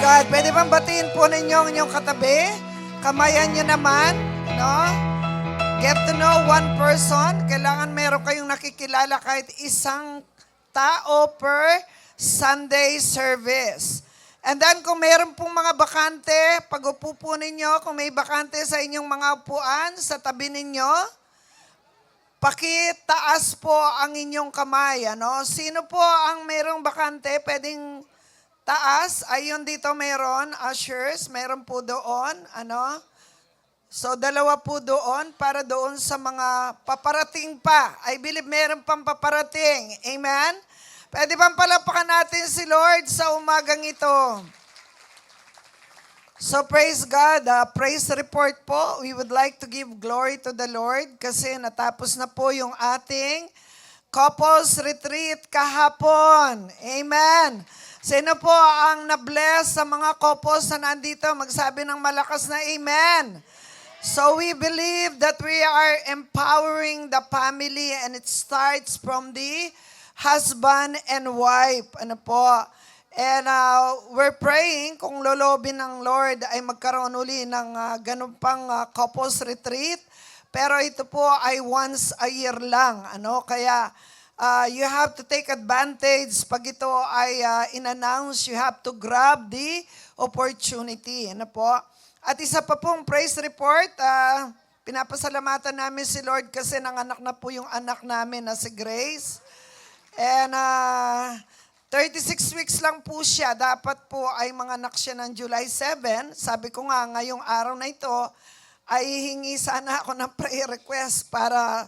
God. Pwede bang batiin po ninyo ang inyong katabi? Kamayan nyo naman, no? Get to know one person. Kailangan meron kayong nakikilala kahit isang tao per Sunday service. And then kung meron pong mga bakante, pag-upo po ninyo, kung may bakante sa inyong mga upuan, sa tabi ninyo, pakitaas po ang inyong kamay. Ano? Sino po ang merong bakante? Pwedeng taas. Ayun dito meron. Ushers, meron po doon. Ano? So, dalawa po doon para doon sa mga paparating pa. I believe meron pang paparating. Amen? Pwede bang palapakan natin si Lord sa umagang ito? So, praise God. Praise report po. We would like to give glory to the Lord kasi natapos na po yung ating couples retreat kahapon. Amen. Sino po ang na-bless sa mga couples na nandito? Magsabi ng malakas na amen. So we believe that we are empowering the family and it starts from the husband and wife. Ano po? And we're praying kung lolobin ng Lord ay magkaroon uli ng ganun pang couples retreat. Pero ito po ay once a year lang. Ano? Kaya you have to take advantage. Pag ito ay in-announce, you have to grab the opportunity. Ano po? At isa pa pong praise report, pinapasalamatan namin si Lord kasi nanganak na po yung anak namin na si Grace. And 36 weeks lang po siya. Dapat po ay manganak siya ng July 7. Sabi ko nga, ngayong araw na ito, ay hingi sana ako ng prayer request para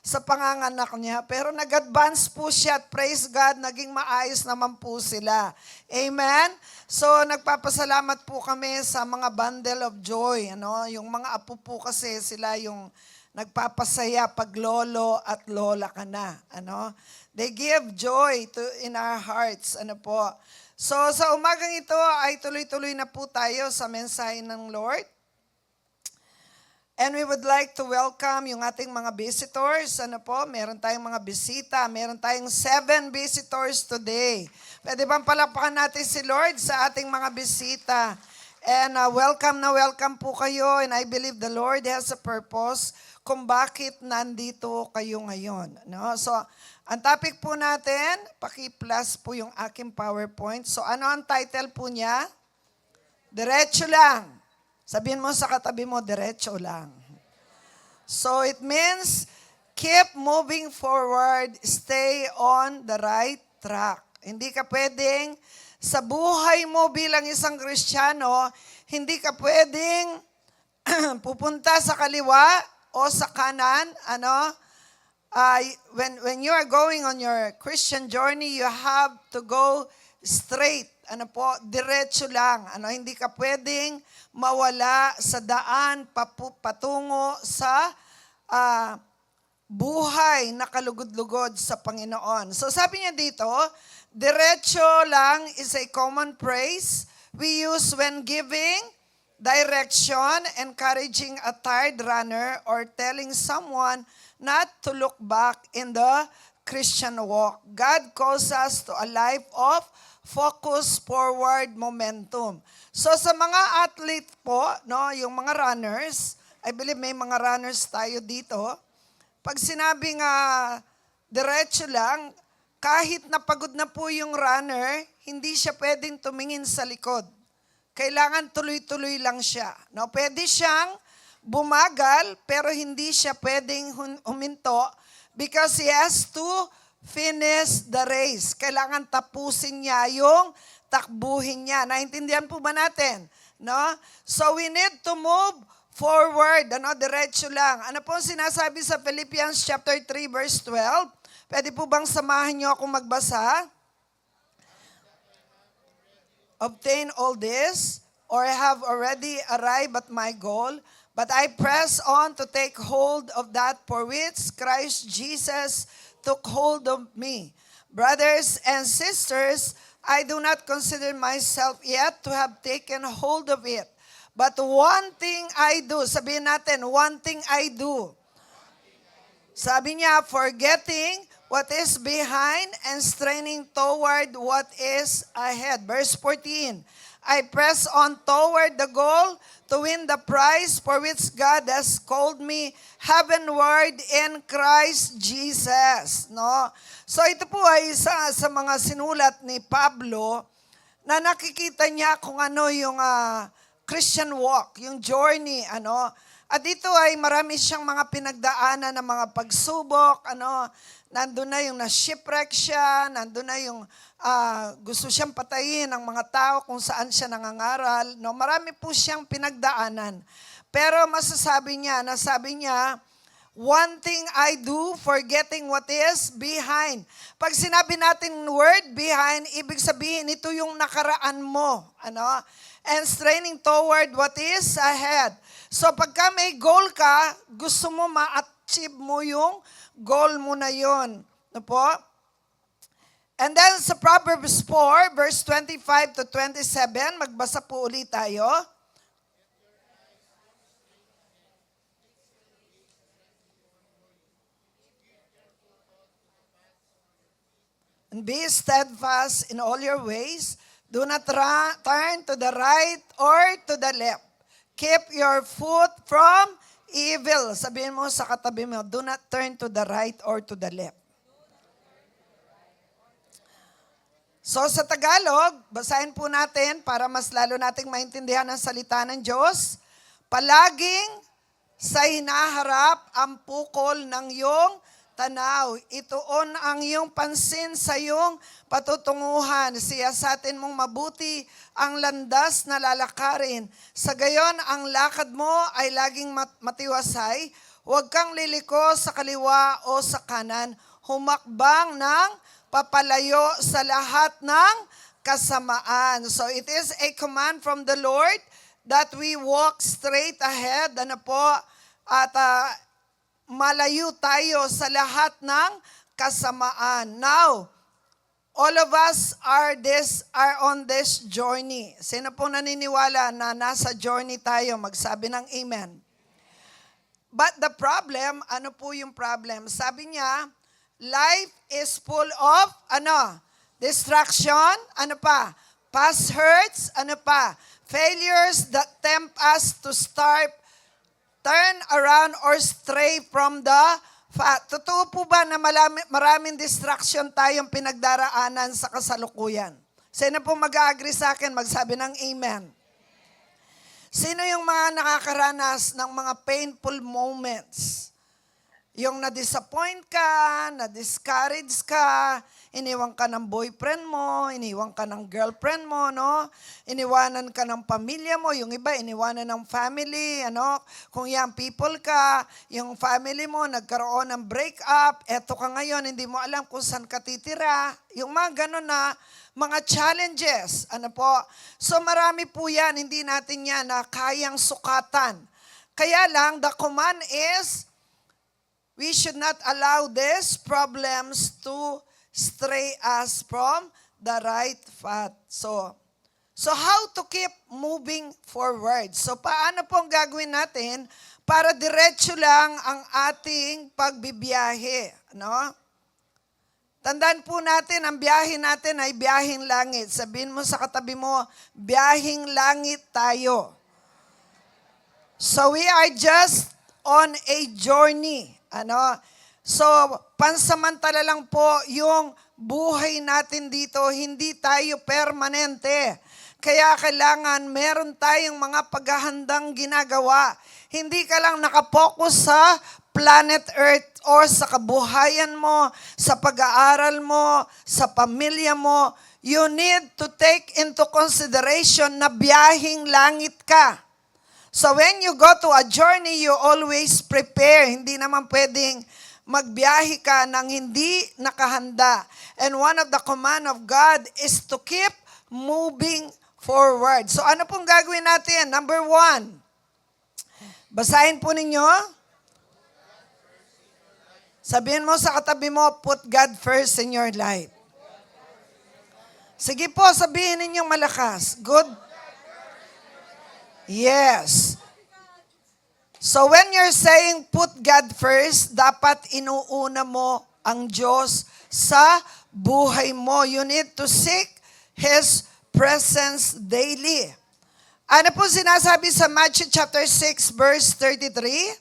sa panganganak niya. Pero nag-advance po siya at praise God, naging maayos naman po sila. Amen? So, nagpapasalamat po kami sa mga bundle of joy. Ano? Yung mga apo po kasi sila yung nagpapasaya pag lolo at lola ka na. Ano? They give joy in our hearts. Ano po? So, sa umagang ito ay tuloy-tuloy na po tayo sa mensahe ng Lord. And we would like to welcome yung ating mga visitors. Ano po? Meron tayong mga bisita. Meron tayong 7 visitors today. Pwede bang palakpakan natin si Lord sa ating mga bisita? And welcome na welcome po kayo. And I believe the Lord has a purpose kung bakit nandito kayo ngayon. No? So, ang topic po natin, paki-plus po yung aking PowerPoint. So, ano ang title po niya? Diretso lang. Sabihin mo sa katabi mo, diretso lang. So it means, keep moving forward, stay on the right track. Hindi ka pwedeng, sa buhay mo bilang isang Kristiyano, hindi ka pwedeng pupunta sa kaliwa o sa kanan. Ano? When you are going on your Christian journey, you have to go straight. Ano po, diretso lang. Ano, hindi ka pwedeng mawala sa daan patungo sa buhay na kalugod-lugod sa Panginoon. So sabi niya dito, diretso lang is a common phrase we use when giving direction, encouraging a tired runner, or telling someone not to look back in the Christian walk. God calls us to a life of focus, forward, momentum. So sa mga athlete po, no, yung mga runners, I believe may mga runners tayo dito. Pag sinabing diretso lang, kahit napagod na po yung runner, hindi siya pwedeng tumingin sa likod. Kailangan tuloy-tuloy lang siya. No, pwede siyang bumagal, pero hindi siya pwedeng huminto because he has to finish the race. Kailangan tapusin niya yung takbuhin niya. Naintindihan po ba natin? No? So we need to move forward. Ano? Diretso lang. Ano po sinasabi sa Philippians chapter 3 verse 12? Pwede po bang samahan niyo ako magbasa? Obtain all this, or have already arrived at my goal, but I press on to take hold of that for which Christ Jesus took hold of me. Brothers and sisters, I do not consider myself yet to have taken hold of it. But one thing I do, sabihin natin, one thing I do. Sabi niya, forgetting what is behind and straining toward what is ahead. Verse 14, I press on toward the goal to win the prize for which God has called me heavenward in Christ Jesus. No? So ito po ay isa sa mga sinulat ni Pablo na nakikita niya kung ano yung Christian walk, yung journey, ano. At dito ay marami siyang mga pinagdaanan ng mga pagsubok, ano. Nandun na yung na-shipwreck siya, nandun na yung gusto siyang patayin ng mga tao kung saan siya nangangaral. No, marami po siyang pinagdaanan. Pero nasabi niya, one thing I do, forgetting what is behind. Pag sinabi natin word behind, ibig sabihin ito yung nakaraan mo. Ano? And straining toward what is ahead. So pagka may goal ka, gusto mo ma-achieve mo yung goal mo na yun. Ano po? And then sa Proverbs 4, verse 25 to 27, magbasa po ulit tayo. And be steadfast in all your ways. Do not turn to the right or to the left. Keep your foot from evil. Sabihin mo sa katabi mo, do not turn to the right or to the left. So sa Tagalog, basahin po natin para mas lalo nating maintindihan ang salita ng Diyos. Palaging sa hinaharap ang pukol ng iyong tanaw. Ituon ang iyong pansin sa iyong patutunguhan. Siyasatin mong mabuti ang landas na lalakarin. Sa gayon, ang lakad mo ay laging matiwasay. Huwag kang liliko sa kaliwa o sa kanan. Humakbang ng papalayo sa lahat ng kasamaan. So it is a command from the Lord that we walk straight ahead. Ano po? At malayo tayo sa lahat ng kasamaan. Now, all of us are on this journey. Sino po naniniwala na nasa journey tayo? Magsabi ng amen. But the problem, ano po yung problem? Sabi niya, life is full of, distraction, past hurts, failures that tempt us to turn around or stray from the fact. Totoo po ba na maraming distraction tayong pinagdaraanan sa kasalukuyan? Sino po mag-agree sa akin? Magsabi ng amen. Sino yung mga nakakaranas ng mga painful moments? Yung na-disappoint ka, na-discourage ka, iniwan ka ng boyfriend mo, iniwan ka ng girlfriend mo, no? Iniwanan ka ng pamilya mo, yung iba iniwanan ng family, ano? Kung young people ka, yung family mo nagkaroon ng breakup, eto ka ngayon, hindi mo alam kung saan ka titira. Yung mga ganun na mga challenges, ano po? So marami po yan, hindi natin yan na kayang sukatan. Kaya lang, the command is, we should not allow these problems to stray us from the right path. So how to keep moving forward? So paano pong gagawin natin para diretso lang ang ating pagbibiyahe? No? Tandaan po natin, ang biyahe natin ay biyaheng langit. Sabihin mo sa katabi mo, biyaheng langit tayo. So we are just on a journey. So, pansamantala lang po yung buhay natin dito, hindi tayo permanente. Kaya kailangan meron tayong mga paghahandang ginagawa. Hindi ka lang nakapokus sa planet Earth or sa kabuhayan mo, sa pag-aaral mo, sa pamilya mo. You need to take into consideration na biyaheng langit ka. So when you go to a journey, you always prepare. Hindi naman pwedeng magbiyahe ka nang hindi nakahanda. And one of the command of God is to keep moving forward. So ano pong gagawin natin? Number 1, basahin po ninyo. Sabihin mo sa katabi mo, put God first in your life. Sige po, sabihin ninyong malakas. Good. Yes. So when you're saying put God first, dapat inuuna mo ang Diyos sa buhay mo. You need to seek His presence daily. Ano po sinasabi sa Matthew chapter 6 verse 33?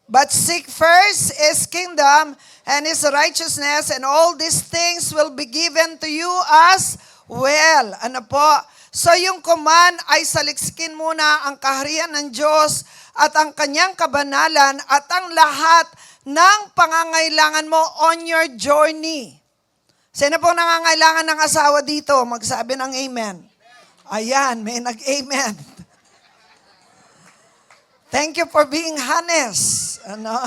But seek first His kingdom and His righteousness, and all these things will be given to you as well. Ano po? So yung command ay salikskin muna ang kaharian ng Diyos at ang kanyang kabanalan at ang lahat ng pangangailangan mo on your journey. Sino po nangangailangan ng asawa dito? Magsabi ng amen. Ayan, may nag-amen. Thank you for being honest. Ano?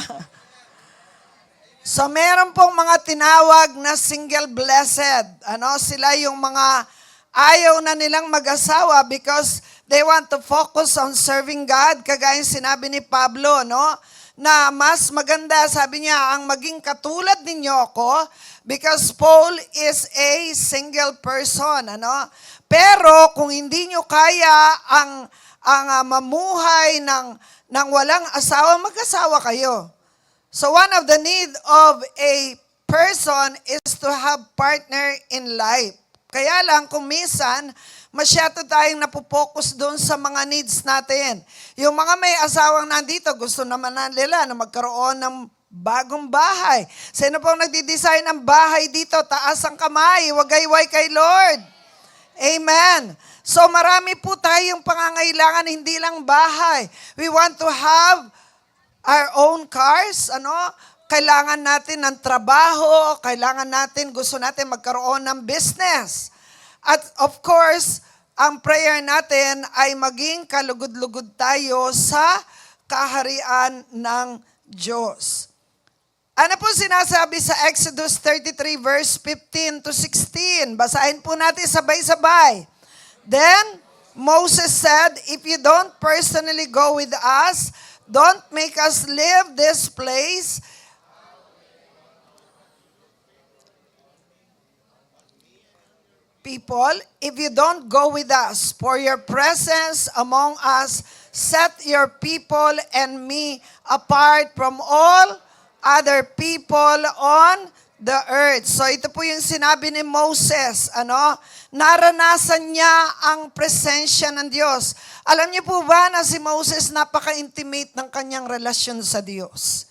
So meron pong mga tinawag na single blessed. Ano? Sila yung mga ayaw na nilang mag-asawa because they want to focus on serving God. Kagaya sinabi ni Pablo, no? Na mas maganda, sabi niya, ang maging katulad ninyo ako because Paul is a single person. Ano? Pero kung hindi nyo kaya ang mamuhay ng walang asawa, mag-asawa kayo. So one of the need of a person is to have partner in life. Kaya lang kung minsan, masyado tayong napopokus doon sa mga needs natin. Yung mga may asawang nandito, gusto naman nila na magkaroon ng bagong bahay. Sino pong nagdi-design ng bahay dito? Taas ang kamay, wagayway kay Lord. Amen. So marami po tayong pangangailangan, hindi lang bahay. We want to have our own cars, ano? Kailangan natin ng trabaho, gusto natin magkaroon ng business. At of course, ang prayer natin ay maging kalugod-lugod tayo sa kaharian ng Diyos. Ano po sinasabi sa Exodus 33 verse 15 to 16? Basahin po natin sabay-sabay. Then Moses said, "If you don't personally go with us, don't make us leave this place. People, if you don't go with us, for your presence among us, set your people and me apart from all other people on the earth." So ito po yung sinabi ni Moses, ano? Naranasan niya ang presensya ng Diyos. Alam niyo po ba na si Moses napaka-intimate ng kanyang relasyon sa Diyos?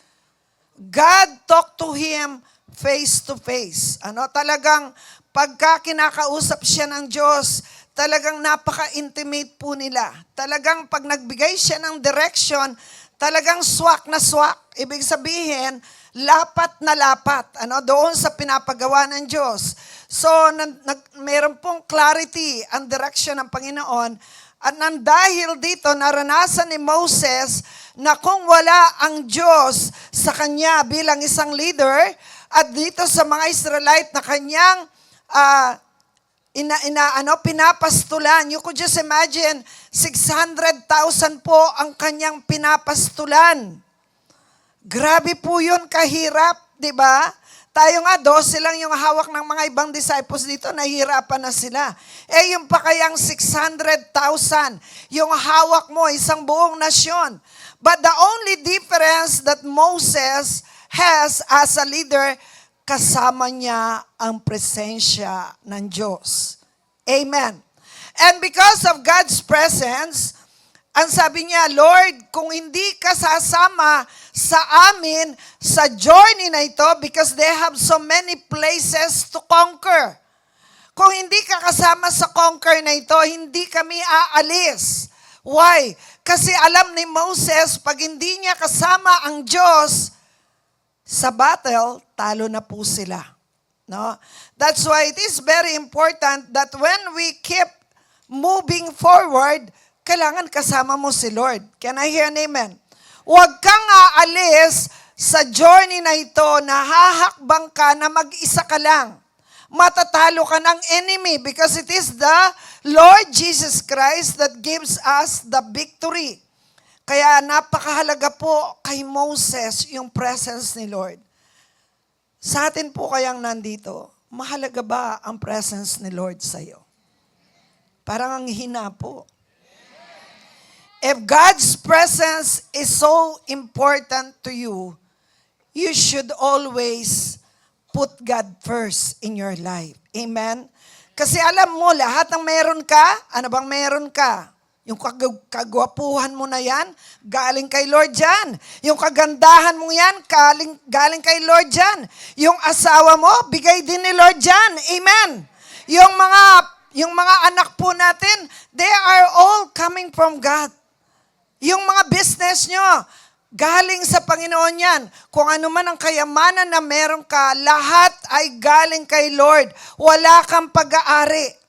God talked to him face to face. Ano? Talagang pagka kinakausap siya ng Diyos, talagang napaka-intimate po nila. Talagang pag nagbigay siya ng direction, talagang swak na swak. Ibig sabihin, lapat na lapat. Ano? Doon sa pinapagawa ng Diyos. So, meron pong clarity ang direction ng Panginoon. At nang dahil dito, naranasan ni Moses na kung wala ang Diyos sa kanya bilang isang leader, at dito sa mga Israelite na kanyang pinapastulan. You could just imagine, 600,000 po ang kanyang pinapastulan. Grabe po yun, kahirap, di ba? Tayo nga, 12 lang yung hawak ng mga ibang disciples dito, nahihirapan na sila. Yung pa kayang 600,000, yung hawak mo, isang buong nasyon. But the only difference that Moses has as a leader, kasama niya ang presensya ng Diyos. Amen. And because of God's presence, ang sabi niya, Lord, kung hindi ka sasama sa amin sa journey na ito, because they have so many places to conquer. Kung hindi ka kasama sa conquer na ito, hindi kami aalis. Why? Kasi alam ni Moses, pag hindi niya kasama ang Diyos, sa battle, talo na po sila. No? That's why it is very important that when we keep moving forward, kailangan kasama mo si Lord. Can I hear an amen? Huwag kang aalis sa journey na ito na hahakbang ka na mag-isa ka lang. Matatalo ka ng enemy because it is the Lord Jesus Christ that gives us the victory. Kaya napakahalaga po kay Moses yung presence ni Lord. Sa atin po kayang nandito, mahalaga ba ang presence ni Lord sa iyo? Parang ang hina po. If God's presence is so important to you, you should always put God first in your life. Amen? Kasi alam mo, lahat ng meron ka, ano bang meron ka? Yung kagwapuhan mo na yan, galing kay Lord yan. Yung kagandahan mo yan, galing kay Lord yan. Yung asawa mo, bigay din ni Lord yan. Amen? Yung mga anak po natin, they are all coming from God. Yung mga business nyo, galing sa Panginoon yan. Kung ano man ang kayamanan na meron ka, lahat ay galing kay Lord. Wala kang pag-aari.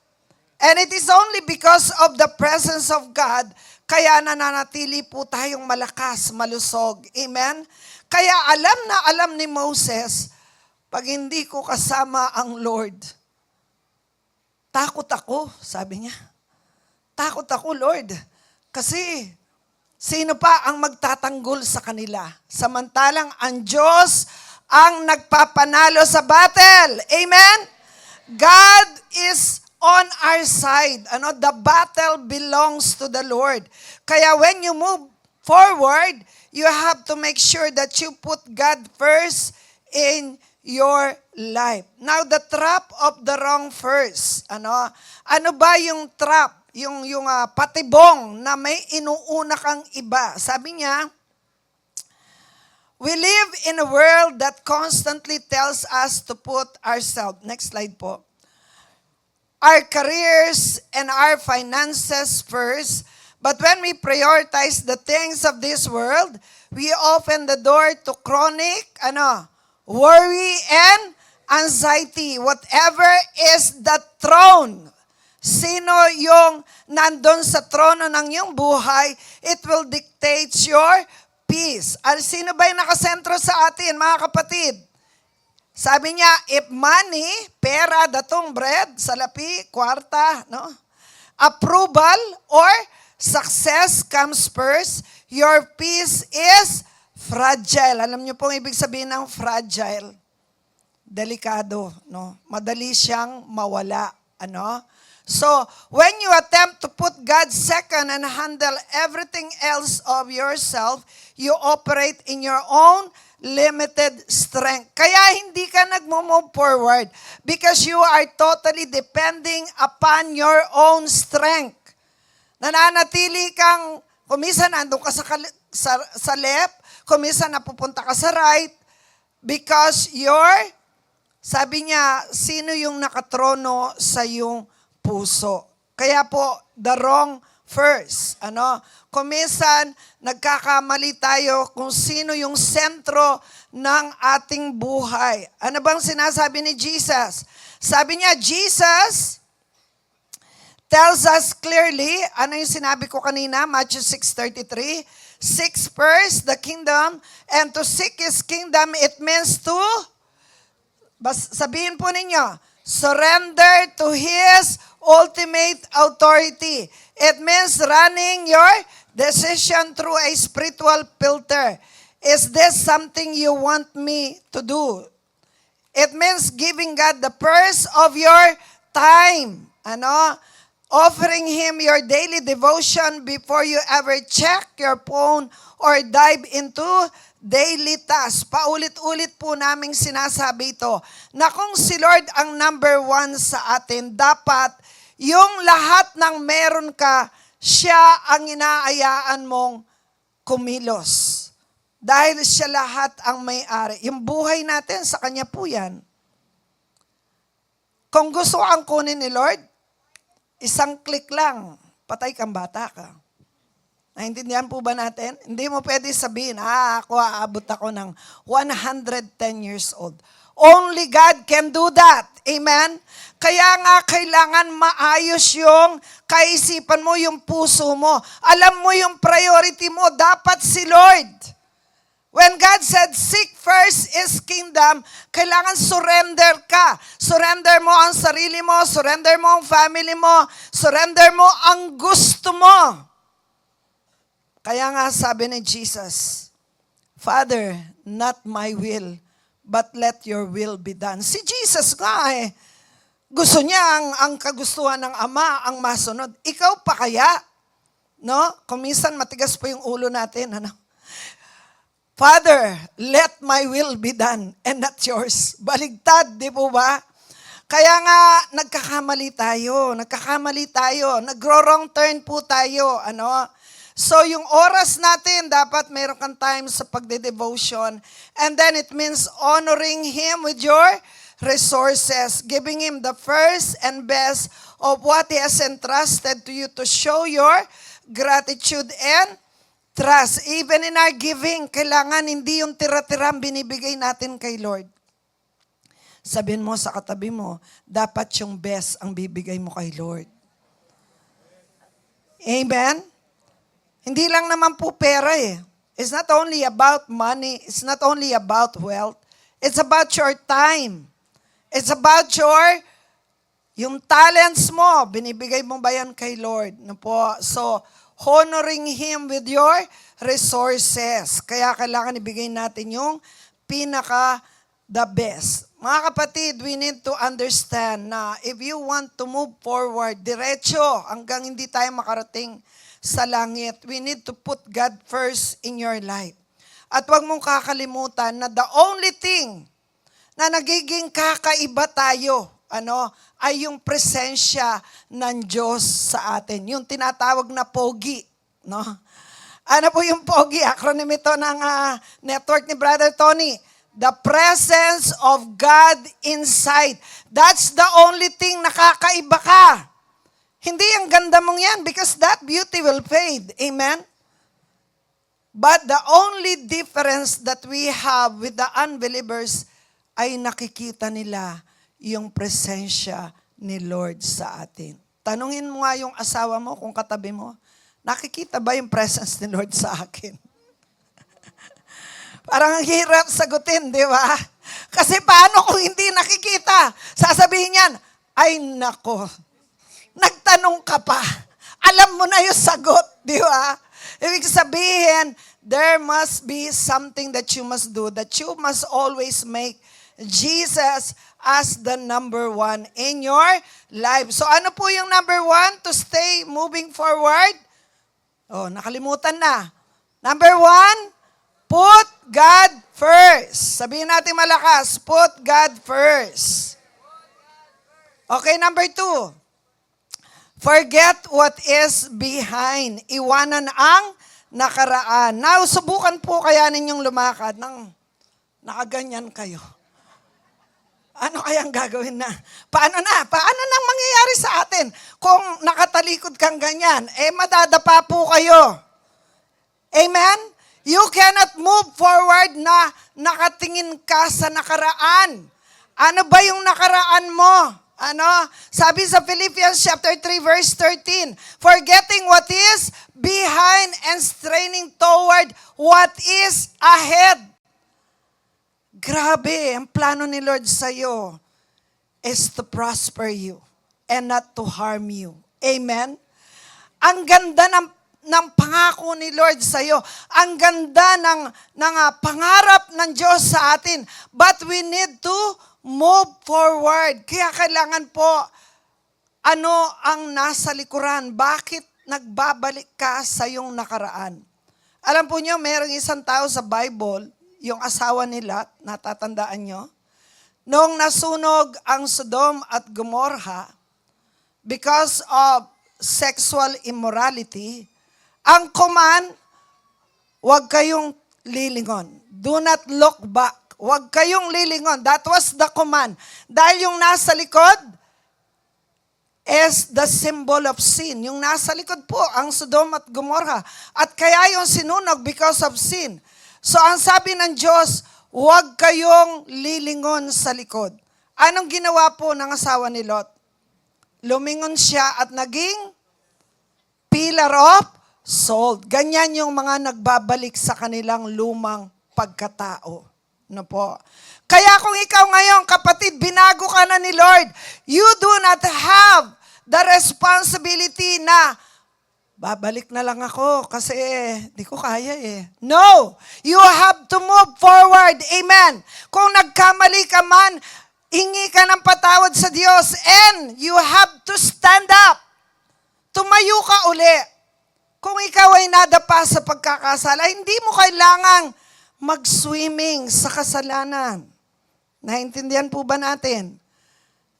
And it is only because of the presence of God, kaya nananatili po tayong malakas, malusog. Amen? Kaya alam ni Moses, pag hindi ko kasama ang Lord, takot ako, sabi niya. Takot ako, Lord. Kasi, sino pa ang magtatanggol sa kanila? Samantalang ang Diyos ang nagpapanalo sa battle. Amen? God is on our side. The battle belongs to the Lord. Kaya when you move forward, you have to make sure that you put God first in your life. Now, the trap of the wrong first. Ano ba yung trap? Yung patibong na may inuuna kang iba. Sabi niya, we live in a world that constantly tells us to put ourselves. Next slide po. Our careers and our finances first. But when we prioritize the things of this world, we open the door to chronic worry and anxiety. Whatever is the throne, sino yung nandun sa trono ng iyong buhay, it will dictate your peace. Sino ba yung nakasentro sa atin, mga kapatid? Sabi niya, if money, pera, datong bread, salapi, kwarta, approval or success comes first, your peace is fragile. Alam niyo pong ibig sabihin ng fragile? Delikado, Madali siyang mawala, So, when you attempt to put God second and handle everything else of yourself, you operate in your own limited strength. Kaya hindi ka nagmo-move forward because you are totally depending upon your own strength. Nananatili kang, kumisa nandun ka sa left, kumisa napupunta ka sa right, because sabi niya, sino yung nakatrono sa iyong puso? Kaya po, the wrong first. Kuminsan, nagkakamali tayo kung sino yung sentro ng ating buhay. Ano bang sinasabi ni Jesus? Sabi niya, Jesus tells us clearly, ano yung sinabi ko kanina, Matthew 6:33, seek first the kingdom, and to seek His kingdom, it means to, sabihin po ninyo, surrender to His ultimate authority. It means running your decision through a spiritual filter. Is this something you want me to do? It means giving God the first of your time. Offering Him your daily devotion before you ever check your phone or dive into daily tasks. Paulit-ulit po naming sinasabi ito na kung si Lord ang number one sa atin, dapat yung lahat ng meron ka, siya ang inaayaan mong kumilos. Dahil siya lahat ang may-ari. Yung buhay natin, sa Kanya po yan. Kung gusto kang kunin ni Lord, isang click lang, patay kang bata ka. Naintindihan po ba natin? Hindi mo pwede sabihin, ako aabot ako ng 110 years old. Only God can do that. Amen? Kaya nga kailangan maayos yung kaisipan mo, yung puso mo. Alam mo yung priority mo, dapat si Lord. When God said, seek first His kingdom, kailangan surrender ka. Surrender mo ang sarili mo, surrender mo ang family mo, surrender mo ang gusto mo. Kaya nga sabi ni Jesus, Father, not my will, but let your will be done. Si Jesus nga gusto niya ang kagustuhan ng Ama ang masunod. Ikaw pa kaya? Kung minsan matigas po yung ulo natin, Father, let my will be done and not yours. Baligtad, di po ba? Kaya nga, nagkakamali tayo, nagro-wrong turn po tayo, ano? So, yung oras natin, dapat meron kang time sa pagde-devotion. And then, it means honoring Him with your resources, giving Him the first and best of what He has entrusted to you to show your gratitude and trust. Even in our giving, kailangan hindi yung tira-tira binibigay natin kay Lord. Sabihin mo sa katabi mo, dapat yung best ang bibigay mo kay Lord. Amen? Hindi lang naman po pera eh. It's not only about money. It's not only about wealth. It's about your time. It's about yung talents mo. Binibigay mo ba yan kay Lord? No po? So, honoring Him with your resources. Kaya kailangan ibigay natin yung the best. Mga kapatid, we need to understand na if you want to move forward, diretso, hanggang hindi tayo makarating sa langit, we need to put God first in your life. At huwag mong kakalimutan na the only thing na nagiging kakaiba tayo, ay yung presensya ng Diyos sa atin. Yung tinatawag na pogi. No? Ano po yung pogi? Acronym ito ng network ni Brother Tony. The presence of God inside. That's the only thing na kakaiba ka. Hindi ang ganda mong yan because that beauty will fade. Amen? But the only difference that we have with the unbelievers ay nakikita nila yung presensya ni Lord sa atin. Tanungin mo nga yung asawa mo kung katabi mo, nakikita ba yung presence ni Lord sa akin? Parang hirap sagutin, di ba? Kasi paano kung hindi nakikita? Sasabihin niyan, ay nako, nagtanong ka pa. Alam mo na yung sagot, di ba? Ibig sabihin, there must be something that you must do, that you must always make Jesus as the number one in your life. So ano po yung number one to stay moving forward? Oh, nakalimutan na. Number one, put God first. Sabihin natin malakas, put God first. Okay, number two, forget what is behind. Iwanan ang nakaraan. Now, subukan po kaya ninyong lumakad ng nakaganyan kayo. Ano kayang gagawin na? Paano nang mangyayari sa atin? Kung nakatalikod kang ganyan, madadapa po kayo. Amen? You cannot move forward na nakatingin ka sa nakaraan. Ano ba yung nakaraan mo? Sabi sa Philippians chapter 3 verse 13, forgetting what is behind and straining toward what is ahead. Grabe, ang plano ni Lord sa'yo is to prosper you and not to harm you. Amen? Ang ganda ng pangako ni Lord sa'yo. Ang ganda ng pangarap ng Diyos sa atin. But we need to move forward. Kaya kailangan po, ano ang nasa likuran? Bakit nagbabalik ka sa iyong nakaraan? Alam po niyo, mayroong isang tao sa Bible, yung asawa ni Lot, natatandaan nyo? Noong nasunog ang Sodom at Gomorrah, because of sexual immorality, ang command, huwag kayong lilingon. Do not look back. Huwag kayong lilingon. That was the command. Dahil yung nasa likod is the symbol of sin. Yung nasa likod po, ang Sodom at Gomorrah. At kaya yung sinunog because of sin. So ang sabi ng Diyos, huwag kayong lilingon sa likod. Anong ginawa po ng asawa ni Lot? Lumingon siya at naging pillar of salt. Ganyan yung mga nagbabalik sa kanilang lumang pagkatao. No po. Kaya kung ikaw ngayon, kapatid, binago ka na ni Lord, you do not have the responsibility na babalik na lang ako kasi di ko kaya eh. No! You have to move forward. Amen. Kung nagkamali ka man, hingi ka ng patawad sa Diyos and you have to stand up. Tumayo ka uli. Kung ikaw ay nadapa sa pagkakasala, hindi mo kailangang mag-swimming sa kasalanan. Naintindihan po ba natin?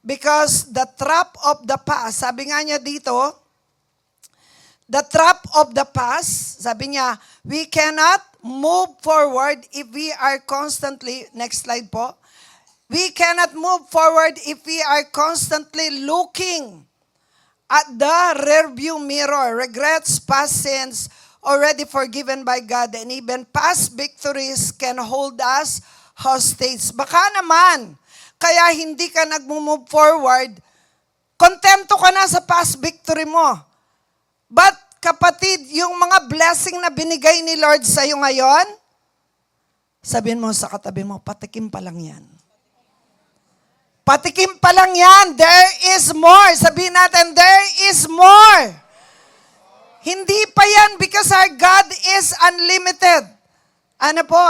Because the trap of the past, sabi nga niya dito, the trap of the past, sabi niya, we cannot move forward if we are constantly, next slide po, we cannot move forward if we are constantly looking at the rearview mirror, regrets, past sins, already forgiven by God, and even past victories can hold us hostage. Baka naman, kaya hindi ka nag-move forward, kontento ka na sa past victory mo. But kapatid, yung mga blessing na binigay ni Lord sa iyo ngayon, sabihin mo sa katabi mo, patikim pa lang yan. Patikim pa lang yan. There is more. Sabihin natin, there is more. Hindi pa yan because our God is unlimited. Ano po?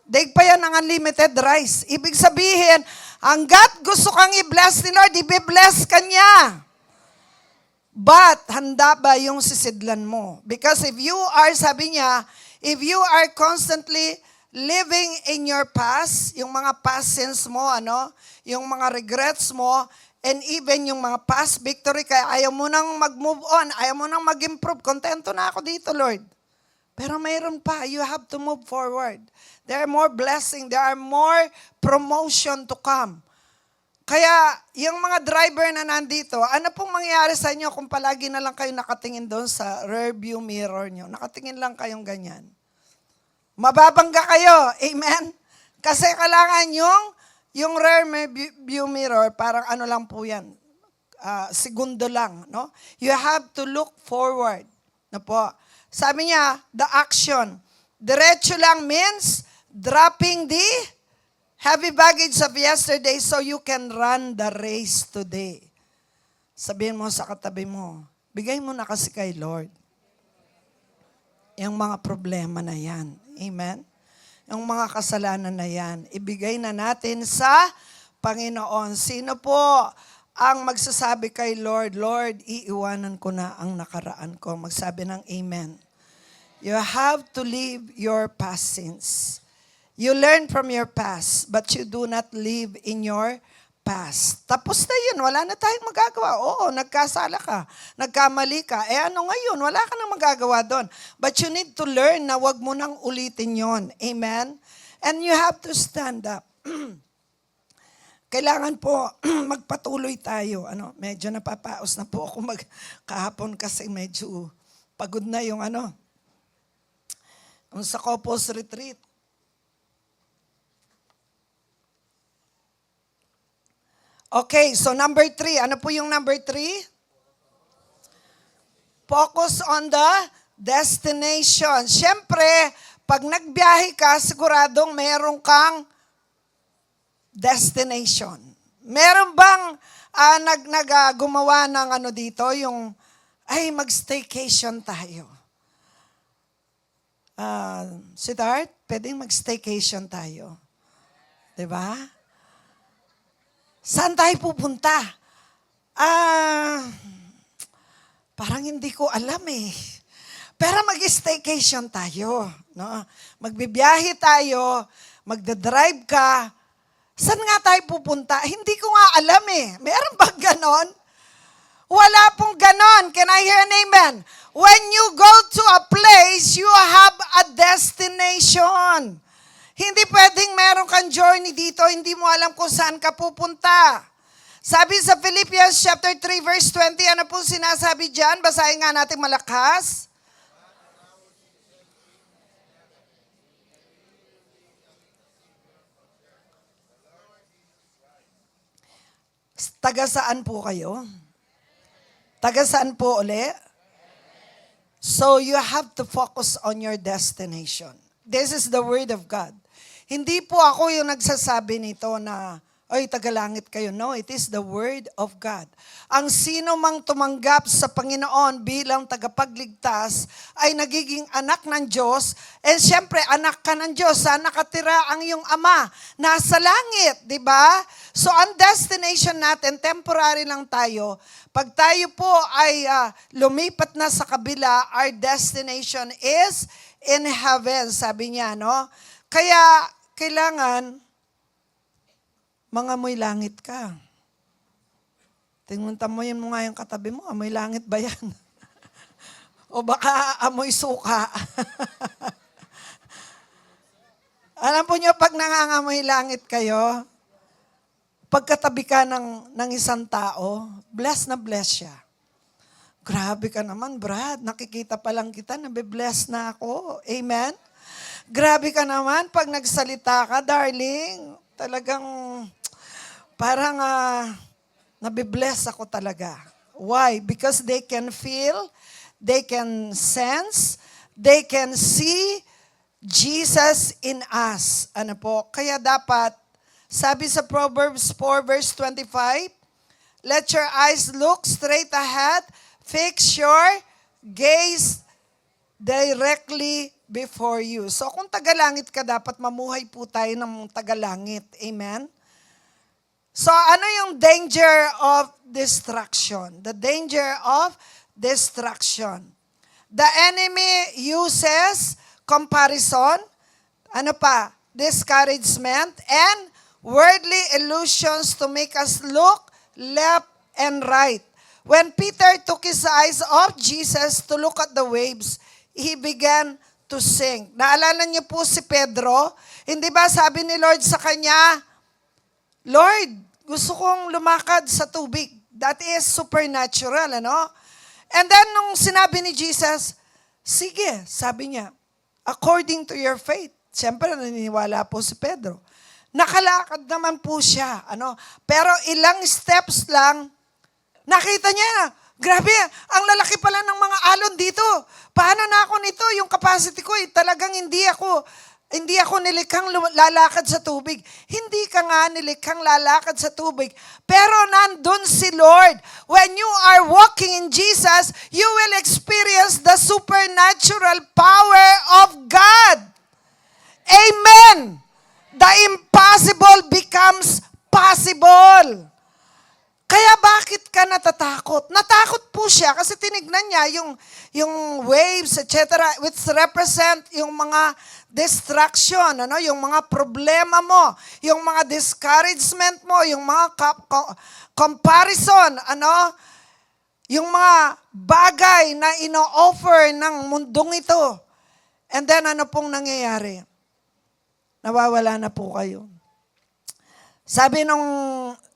Daig pa yan ang unlimited rice. Ibig sabihin, hanggat gusto kang i-bless ni Lord, i-bless ka niya. But, handa ba yung sisidlan mo? Because if you are, sabi niya, if you are constantly living in your past, yung mga past sins mo, yung mga regrets mo, and even yung mga past victory, kaya ayaw mo nang mag-move on, ayaw mo nang mag-improve, kontento na ako dito, Lord. Pero mayroon pa, you have to move forward. There are more blessing, there are more promotion to come. Kaya, yung mga driver na nandito, ano pong mangyayari sa inyo kung palagi na lang kayo nakatingin doon sa rear view mirror nyo? Nakatingin lang kayong ganyan. Mababangga kayo. Amen? Kasi kailangan yung rear view mirror, parang ano lang po yan. Segundo lang. No? You have to look forward. Na po. Sabi niya, the action. Diretso lang means dropping the heavy baggage of yesterday so you can run the race today. Sabihin mo sa katabi mo, bigay mo na kasi kay Lord. Yung mga problema na yan. Amen? Yung mga kasalanan na yan, ibigay na natin sa Panginoon. Sino po ang magsasabi kay Lord, Lord, iiwanan ko na ang nakaraan ko. Magsabi ng amen. You have to leave your past sins. You learn from your past, but you do not live in your past. Tapos na yun, wala na tayong magagawa. Oo, nagkasala ka, nagkamali ka. Ano ngayon, wala ka nang magagawa doon. But you need to learn na wag mo nang ulitin yon. Amen? And you have to stand up. Kailangan po magpatuloy tayo. Medyo napapaos na po ako kahapon kasi medyo pagod na yung sa couples retreat. Okay, so number 3. Ano po yung number 3? Focus on the destination. Siyempre, pag nagbiyahe ka, siguradong meron kang destination. Meron bang gumawa ng dito, yung, mag-staycation tayo. Siddharth, pwedeng mag-staycation tayo. Diba? Saan tayo pupunta? Parang hindi ko alam eh. Pero mag-staycation tayo. No? Magbibiyahe tayo, magdadrive ka. Saan nga tayo pupunta? Hindi ko nga alam eh. Meron ba ganon? Wala pong ganon. Can I hear an amen? When you go to a place, you have a destination. Hindi pwedeng meron kang journey dito, hindi mo alam kung saan ka pupunta. Sabi sa Philippians chapter 3 verse 20, ano po sinasabi dyan? Basahin nga natin malakas. Taga saan po kayo? Taga saan po uli? So you have to focus on your destination. This is the word of God. Hindi po ako yung nagsasabi nito na, tagalangit kayo. No, it is the word of God. Ang sino mang tumanggap sa Panginoon bilang tagapagligtas ay nagiging anak ng Diyos. And syempre, anak ka ng Diyos. Saan nakatira ang iyong Ama? Nasa langit, di ba? So, ang destination natin, temporary lang tayo. Pag tayo po ay lumipat na sa kabila, our destination is in heaven. Sabi niya, no? Kaya, kailangan, mangamoy langit ka. Tingnan mo yun mo nga yung katabi mo, amoy langit ba yan? O baka amoy suka. Alam po nyo, pag nangangamoy langit kayo, pagkatabi ka ng isang tao, bless na bless siya. Grabe ka naman, Brad. Nakikita pa lang kita, nabe-bless na ako. Amen? Grabe ka naman, pag nagsalita ka, darling, talagang parang nabe-bless ako talaga. Why? Because they can feel, they can sense, they can see Jesus in us. Ano po? Kaya dapat, sabi sa Proverbs 4 verse 25, let your eyes look straight ahead, fix your gaze directly before you. So kung tagalangit ka, dapat mamuhay po tayo ng tagalangit. Amen? So ano yung danger of distraction? The danger of distraction. The enemy uses comparison, ano pa? Discouragement, and worldly illusions to make us look left and right. When Peter took his eyes off Jesus to look at the waves, he began to sink. Naalala niyo po si Pedro? Hindi ba sabi ni Lord sa kanya, Lord, gusto kong lumakad sa tubig. That is supernatural, ano? And then nung sinabi ni Jesus, sige, sabi niya, according to your faith. Siyempre, naniniwala po si Pedro. Nakalakad naman po siya, ano? Pero ilang steps lang, nakita niya, grabe, ang lalaki pala ng mga alon dito. Paano na ako nito? Yung capacity ko, talagang hindi ako nilikhang lalakad sa tubig. Hindi ka nga nilikhang lalakad sa tubig. Pero nandun si Lord. When you are walking in Jesus, you will experience the supernatural power of God. Amen. The impossible becomes possible. Kaya bakit ka natatakot? Natakot po siya kasi tinignan niya yung waves, etc. which represent yung mga distraction, ano, yung mga problema mo, yung mga discouragement mo, yung mga comparison, ano, yung mga bagay na ino-offer ng mundong ito. And then ano pong nangyayari? Nawawala na po kayo. Sabi nung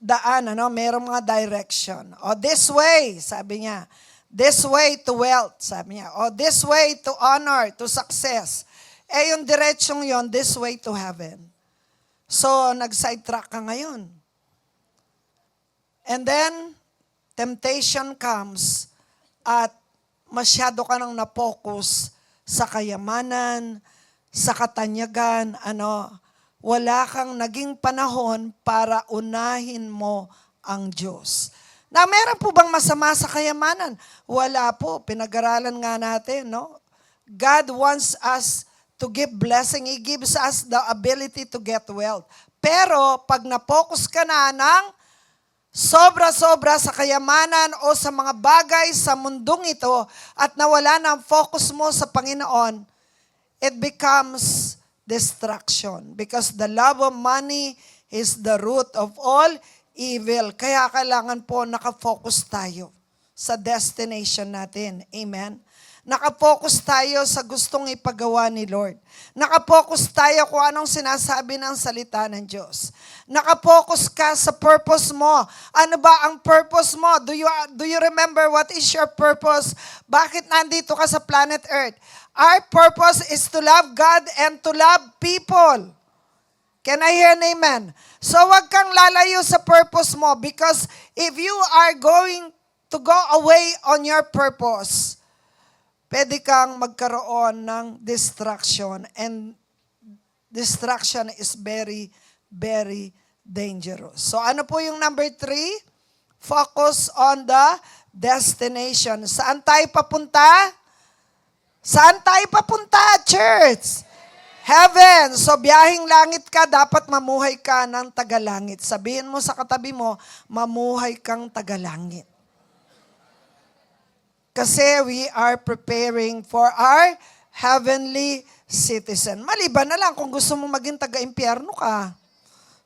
daan, ano, mayroong mga direction. O this way, sabi niya. This way to wealth, sabi niya. O this way to honor, to success. Eh yung diretsong yon, this way to heaven. So, nag-sidetrack ka ngayon. And then, temptation comes at masyado ka nang na-focus sa kayamanan, sa katanyagan, ano, wala kang naging panahon para unahin mo ang Diyos. Na meron po bang masama sa kayamanan? Wala po. Pinag-aralan nga natin, no? God wants us to give blessing. He gives us the ability to get wealth. Pero pag na-focus ka na ng sobra-sobra sa kayamanan o sa mga bagay sa mundong ito at nawala na ang focus mo sa Panginoon, it becomes distraction. Because the love of money is the root of all evil. Kaya kailangan po nakafocus tayo sa destination natin. Amen? Nakafocus tayo sa gustong ipagawa ni Lord. Nakafocus tayo kung anong sinasabi ng salita ng Diyos. Nakafocus ka sa purpose mo. Ano ba ang purpose mo? Do you remember what is your purpose? Bakit nandito ka sa planet Earth? Our purpose is to love God and to love people. Can I hear an amen? So wag kang lalayo sa purpose mo because if you are going to go away on your purpose, pwede kang magkaroon ng distraction. And distraction is very, very dangerous. So ano po yung number 3? Focus on the destination. Saan tayo papunta? Saan tayo papunta, church? Heaven. So biyaheng langit ka, dapat mamuhay ka ng tagalangit. Sabihin mo sa katabi mo, mamuhay kang tagalangit. Kasi we are preparing for our heavenly citizen. Maliban na lang kung gusto mo maging taga-impyerno ka.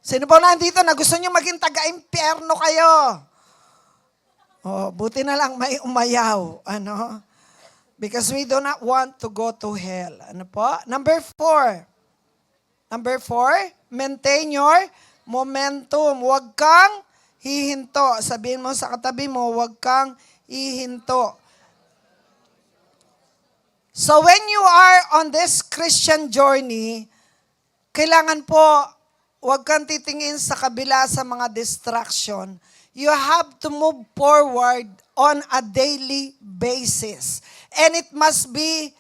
Sino po nandito na gusto nyo maging taga-impyerno kayo? Oh, buti na lang may umayaw. Ano? Because we do not want to go to hell. Ano po? Number 4. Number 4, maintain your momentum. Huwag kang hihinto. Sabihin mo sa katabi mo, huwag kang hihinto. So when you are on this Christian journey, kailangan po, huwag kang titingin sa kabila sa mga distraction. You have to move forward on a daily basis. And it must be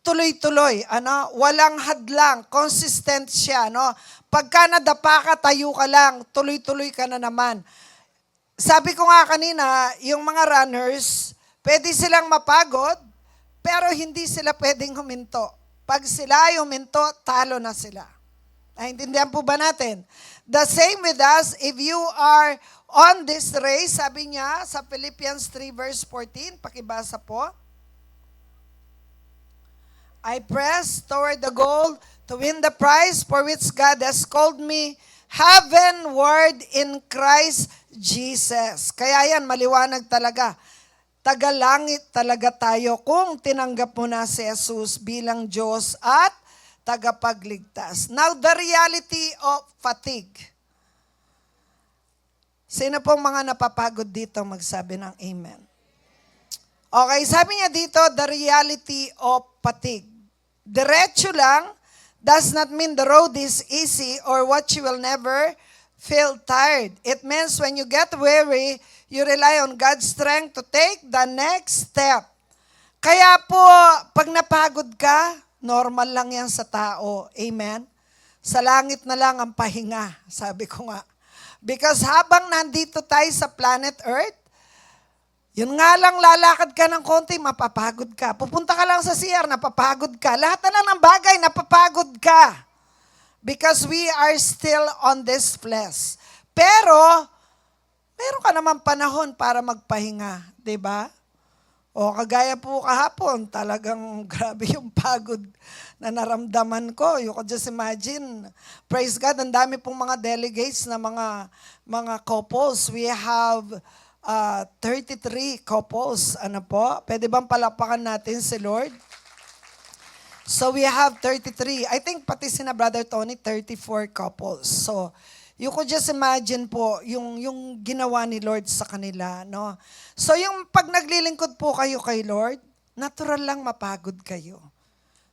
tuloy-tuloy, walang hadlang, consistent siya, Pagka nadapa ka, tayo ka lang, tuloy-tuloy ka na naman. Sabi ko nga kanina, yung mga runners, pwede silang mapagod, pero hindi sila pwedeng huminto. Pag sila huminto, talo na sila. Naintindihan po ba natin? The same with us, if you are on this race, sabi niya sa Philippians 3 verse 14, pakibasa po. I press toward the goal to win the prize for which God has called me heavenward in Christ Jesus. Kaya yan, maliwanag talaga. Tagalangit talaga tayo kung tinanggap mo na si Jesus bilang Diyos at tagapagligtas. Now, the reality of fatigue. Sino pong mga napapagod dito magsabi ng amen? Okay, sabi niya dito, the reality of fatigue. Diretso lang does not mean the road is easy or what you will never feel tired. It means when you get weary, you rely on God's strength to take the next step. Kaya po, pag napagod ka, normal lang yan sa tao. Amen? Sa langit na lang ang pahinga, sabi ko nga. Because habang nandito tayo sa planet Earth, yun nga lang, lalakad ka ng konti, mapapagod ka. Pupunta ka lang sa CR, napapagod ka. Lahat na lang ng bagay, napapagod ka. Because we are still on this flesh. Pero, meron ka naman panahon para magpahinga, di ba? O kagaya po kahapon, talagang grabe yung pagod na naramdaman ko. You can just imagine. Praise God, ang dami pong mga delegates na mga couples. We have 33 couples. Ano po? Pwede bang palakpakan natin si Lord? So we have 33. I think pati sina Brother Tony, 34 couples. So you could just imagine po yung ginawa ni Lord sa kanila, no? So yung pag naglilingkod po kayo kay Lord, natural lang mapagod kayo.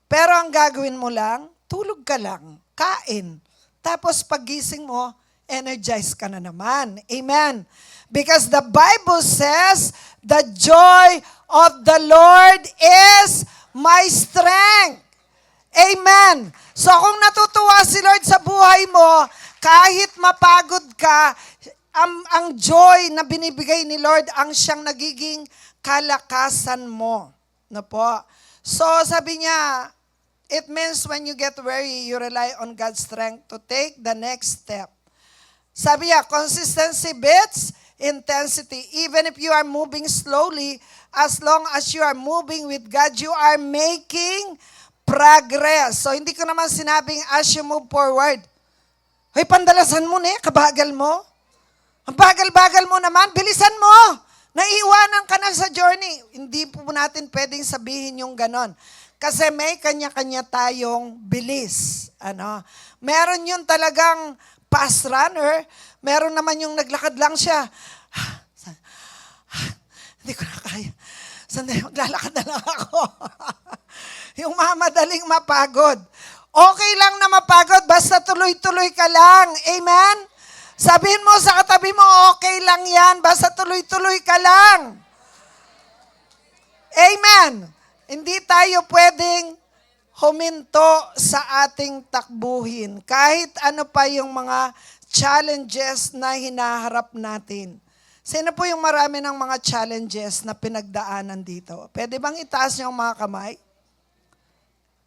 Pero ang gagawin mo lang, tulog ka lang, kain. Tapos paggising mo, energize ka na naman. Amen. Because the Bible says, the joy of the Lord is my strength. Amen. So kung natutuwa si Lord sa buhay mo, kahit mapagod ka, ang joy na binibigay ni Lord ang siyang nagiging kalakasan mo. No po? So sabi niya, it means when you get weary, you rely on God's strength to take the next step. Sabi niya, consistency beats intensity. Even if you are moving slowly, as long as you are moving with God, you are making progress. So hindi ko naman sinabing as you move forward, hoy, pandalasan mo na kabagal mo. Ang bagal-bagal mo naman, bilisan mo. Naiiwanan ka na sa journey. Hindi po natin pwedeng sabihin yung ganon. Kasi may kanya-kanya tayong bilis. Meron yung talagang fast runner, meron naman yung naglakad lang siya. Hindi ko na kaya. Sandali, maglalakad na lang ako. Yung madaling mapagod. Okay lang na mapagod, basta tuloy-tuloy ka lang. Amen? Sabihin mo sa katabi mo, okay lang yan, basta tuloy-tuloy ka lang. Amen? Hindi tayo pwedeng huminto sa ating takbuhin. Kahit ano pa yung mga challenges na hinaharap natin. Sino po yung marami ng mga challenges na pinagdaanan dito? Pwede bang itaas niyo ang mga kamay?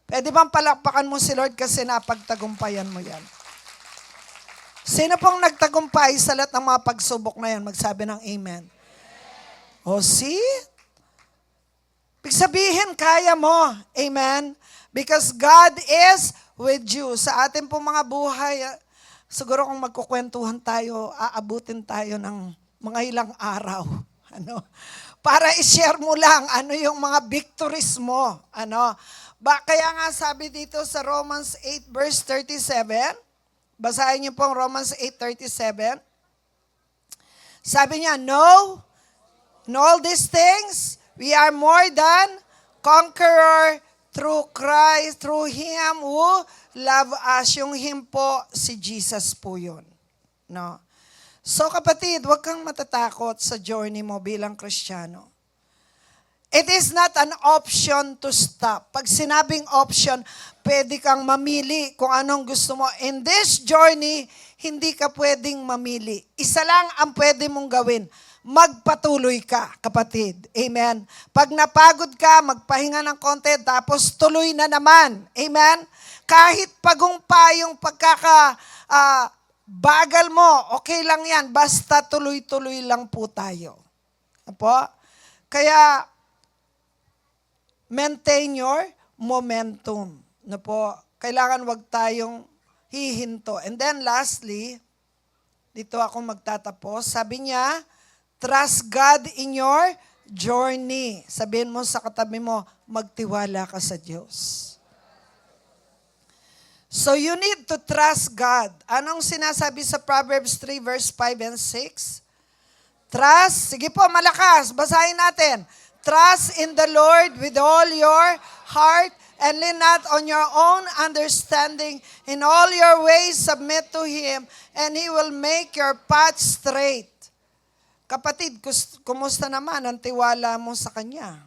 Pwede bang palakpakan mo si Lord kasi napagtagumpayan mo yan? Sino pong nagtagumpay sa lahat ng mga pagsubok na yan? Magsabi ng amen. O see? Ibig sabihin, kaya mo. Amen? Because God is with you. Sa ating pong mga buhay, siguro kung magkukwentuhan tayo, aabutin tayo ng mga ilang araw. Para i-share mo lang ano yung mga victories mo. Kaya nga sabi dito sa Romans 8 verse 37, basahin niyo pong Romans 8:37. Sabi niya, No, in all these things, we are more than conqueror through Christ, through Him who love us. Yung Him po, si Jesus po yun. No? So kapatid, huwag kang matatakot sa journey mo bilang Kristiyano. It is not an option to stop. Pag sinabing option, pwede kang mamili kung anong gusto mo. In this journey, hindi ka pwedeng mamili. Isa lang ang pwede mong gawin. Magpatuloy ka, kapatid. Amen. Pag napagod ka, magpahinga ng konti, tapos tuloy na naman. Amen. Kahit pagumpa yung bagal mo, okay lang yan. Basta tuloy-tuloy lang po tayo. Apo? Kaya, maintain your momentum. Kailangan wag tayong hihinto. And then lastly, dito ako magtatapos. Sabi niya, trust God in your journey. Sabihin mo sa katabi mo, magtiwala ka sa Diyos. So you need to trust God. Anong sinasabi sa Proverbs 3 verse 5 and 6? Trust, sige po, malakas, basahin natin. Trust in the Lord with all your heart and lean not on your own understanding. In all your ways submit to Him and He will make your path straight. Kapatid, kumusta naman ang tiwala mo sa Kanya?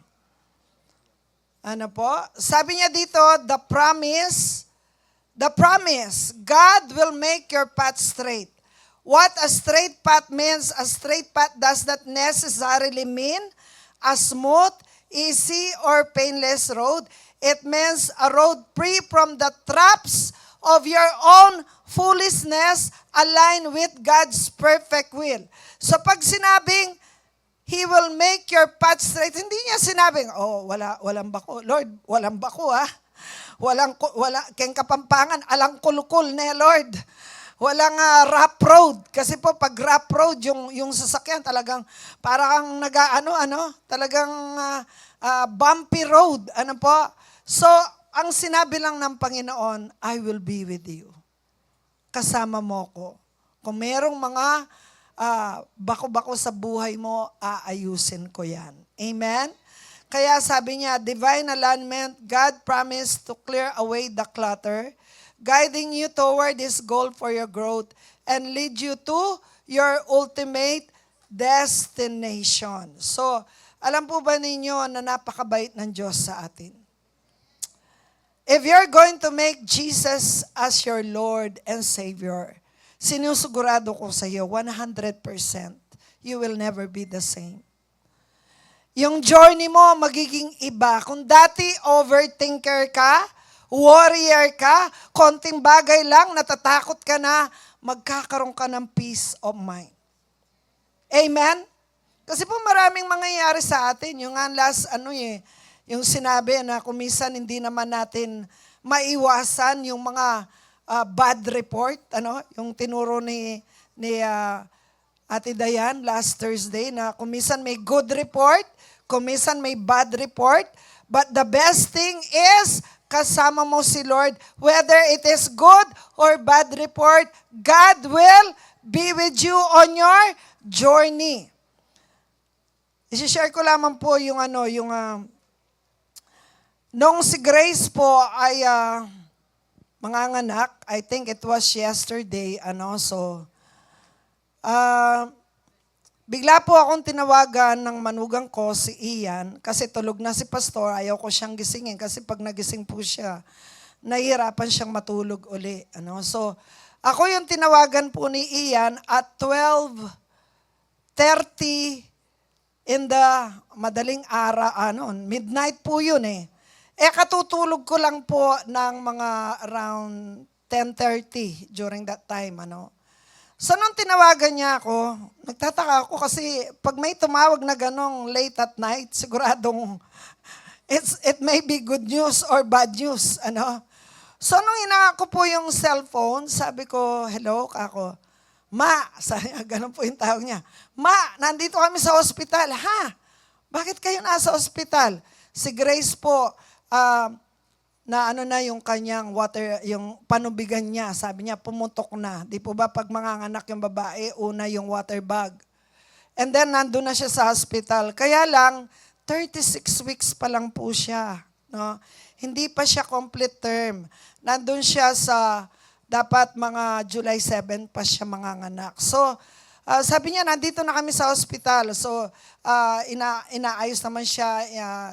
Ano po? Sabi niya dito, the promise, God will make your path straight. What a straight path means, a straight path does not necessarily mean a smooth, easy, or painless road. It means a road free from the traps of your own foolishness aligned with God's perfect will. So pag sinabing, He will make your path straight, hindi niya sinabing, walang bako. Lord, walang bako keng Kapampangan, alang kulukul na Lord. Walang rough road. Kasi po, pag rough road, yung sasakyan talagang parang talagang bumpy road. Ano po? So, ang sinabi lang ng Panginoon, I will be with you. Kasama mo ko. Kung merong mga bako-bako sa buhay mo, aayusin ko yan. Amen? Kaya sabi niya, divine alignment, God promised to clear away the clutter, guiding you toward this goal for your growth and lead you to your ultimate destination. So, alam po ba ninyo na napakabait ng Diyos sa atin? If you're going to make Jesus as your Lord and Savior, sinusugurado ko sa iyo, 100%, you will never be the same. Yung journey mo magiging iba. Kung dati overthinker ka, warrior ka, konting bagay lang, natatakot ka na, magkakaroon ka ng peace of mind. Amen? Kasi po maraming mangyayari sa atin. Yung yung sinabi na kumisan hindi naman natin maiwasan yung mga bad report, yung tinuro ni Ate Dayan last Thursday na kumisan may good report, kumisan may bad report, but the best thing is kasama mo si Lord. Whether it is good or bad report, God will be with you on your journey. I-share ko lamang po yung nung si Grace po ay manganganak, I think it was yesterday, bigla po akong tinawagan ng manugang ko, si Ian, kasi tulog na si Pastor, ayaw ko siyang gisingin, kasi pag nagising po siya, nahihirapan siyang matulog uli. So, ako yung tinawagan po ni Ian at 12:30 in the madaling araw, midnight po yun eh. Katutulog ko lang po ng mga around 10:30 during that time, So, nung tinawagan niya ako, nagtataka ako kasi pag may tumawag na ganong late at night, siguradong It may be good news or bad news. Ano? So, nung inangako po yung cellphone, sabi ko, hello, kako. Ma, sabi, ganun po yung tawag niya. Ma, nandito kami sa ospital. Ha? Bakit kayo nasa ospital? Si Grace po, na ano na yung kanyang water, yung panubigan niya. Sabi niya, pumutok na. Di po ba pag manganganak yung babae, una yung water bag. And then, nandun na siya sa hospital. Kaya lang, 36 weeks pa lang po siya. No? Hindi pa siya complete term. Nandun siya sa, dapat mga July 7 pa siya manganganak. So, sabi niya, nandito na kami sa hospital. So, inaayos naman siya,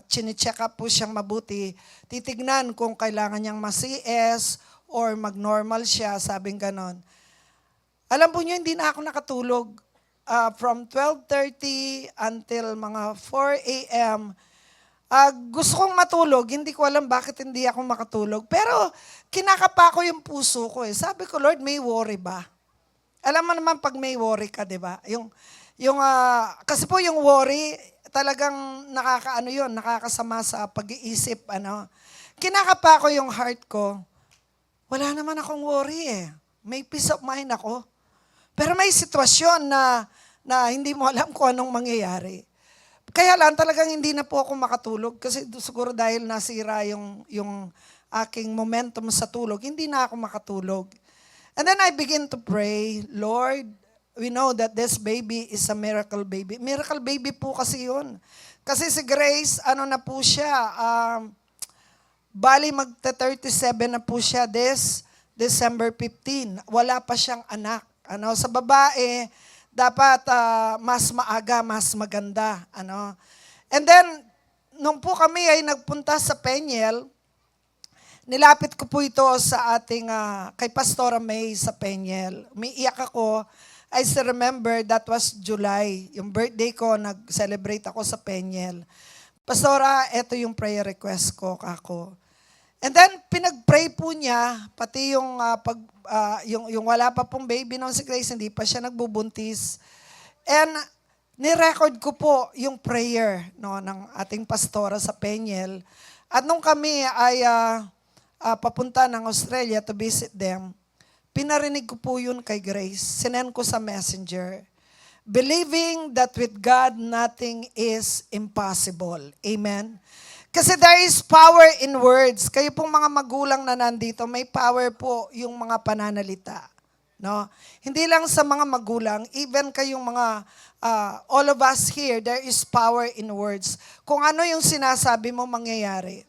chine-check up po siyang mabuti. Titignan kung kailangan niyang ma-CS or mag-normal siya, sabing ganon. Alam po niyo, hindi na ako nakatulog. From 12:30 until mga 4 a.m., gusto kong matulog, hindi ko alam bakit hindi ako makatulog. Pero kinakapa ko yung puso ko eh. Sabi ko, Lord, may worry ba? Alam mo naman pag may worry ka, di ba? Kasi po yung worry, talagang nakakasama sa pag-iisip. Kinakapa ko yung heart ko. Wala naman akong worry eh. May peace of mind ako. Pero may sitwasyon na hindi mo alam kung anong mangyayari. Kaya lang talagang hindi na po ako makatulog kasi siguro dahil nasira yung aking momentum sa tulog, hindi na ako makatulog. And then I begin to pray, Lord, we know that this baby is a miracle baby. Miracle baby po kasi yun. Kasi si Grace, na po siya, bali magta-37 na po siya this December 15. Wala pa siyang anak. Sa babae, dapat mas maaga, mas maganda. And then, nung po kami ay nagpunta sa Peñel, nilapit ko po ito sa ating, kay Pastora May sa Peñel. Umiiyak ako. I still remember that was July. Yung birthday ko, nag-celebrate ako sa Peñel. Pastora, ito yung prayer request ko, kako. And then, pinag-pray po niya, pati yung, yung wala pa pong baby noon si Grace, hindi pa siya nagbubuntis. And, ni-record ko po yung prayer ng ating pastora sa Peñel. At nung kami ay papunta ng Australia to visit them, pinarinig ko po yun kay Grace. Sinend ko sa messenger. Believing that with God, nothing is impossible. Amen? Kasi there is power in words. Kayo pong mga magulang na nandito, may power po yung mga pananalita. No? Hindi lang sa mga magulang, even kayong mga, all of us here, there is power in words. Kung ano yung sinasabi mo mangyayari.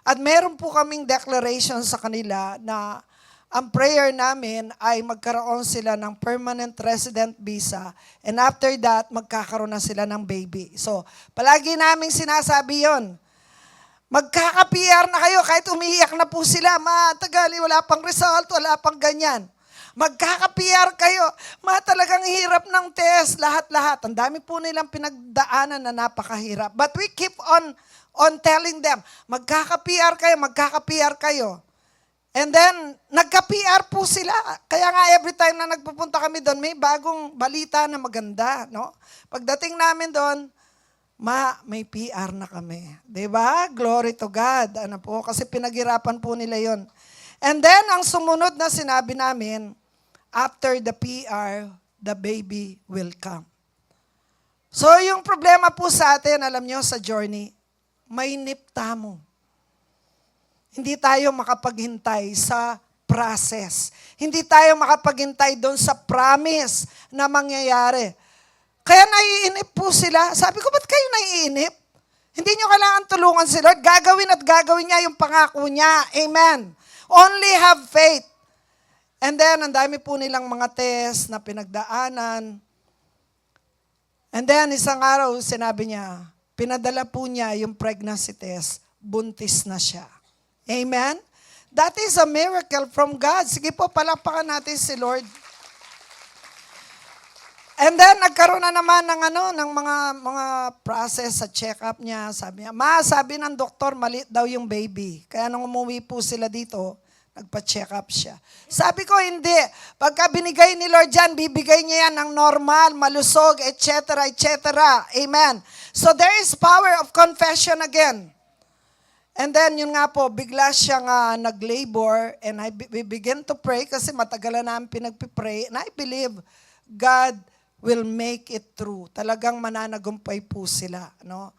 At meron po kaming declaration sa kanila na ang prayer namin ay magkaroon sila ng permanent resident visa and after that, magkakaroon na sila ng baby. So, palagi naming sinasabi yon. Magkaka-PR na kayo kahit umiiyak na po sila. Matagal, wala pang result, wala pang ganyan. Magkaka-PR kayo. Talagang hirap ng test, lahat-lahat. Ang dami po nilang pinagdaanan na napakahirap. But we keep on telling them, magkaka-PR kayo, magkaka-PR kayo. And then, nagka-PR po sila. Kaya nga every time na nagpupunta kami doon, may bagong balita na maganda. No? Pagdating namin doon, may PR na kami. Diba? Glory to God. Kasi pinaghirapan po nila yon. And then, ang sumunod na sinabi namin, after the PR, the baby will come. So, yung problema po sa atin, alam nyo, sa journey, may niptamo. Hindi tayo makapaghintay sa process. Hindi tayo makapaghintay doon sa promise na mangyayari. Kaya naiinip po sila. Sabi ko, ba't kayo naiinip? Hindi nyo kailangan tulungan si Lord. Gagawin at gagawin niya yung pangako niya. Amen. Only have faith. And then, ang dami po nilang mga test na pinagdaanan. And then, isang araw, sinabi niya, pinadala po niya yung pregnancy test. Buntis na siya. Amen? That is a miracle from God. Sige po, palakpakan natin si Lord. And then, nagkaroon na naman ng mga process sa check-up niya. Sabi niya, sabi ng doktor, maliit daw yung baby. Kaya nung umuwi po sila dito, nagpa-check up siya. Sabi ko, hindi. Pagka binigay ni Lord yan, bibigay niya yan ng normal, malusog, etc., etc. Amen. So there is power of confession again. And then, yun nga po, bigla siyang nag-labor and we begin to pray kasi matagalan namin pinagpipray. And I believe God will make it through. Talagang mananagumpay po sila. No?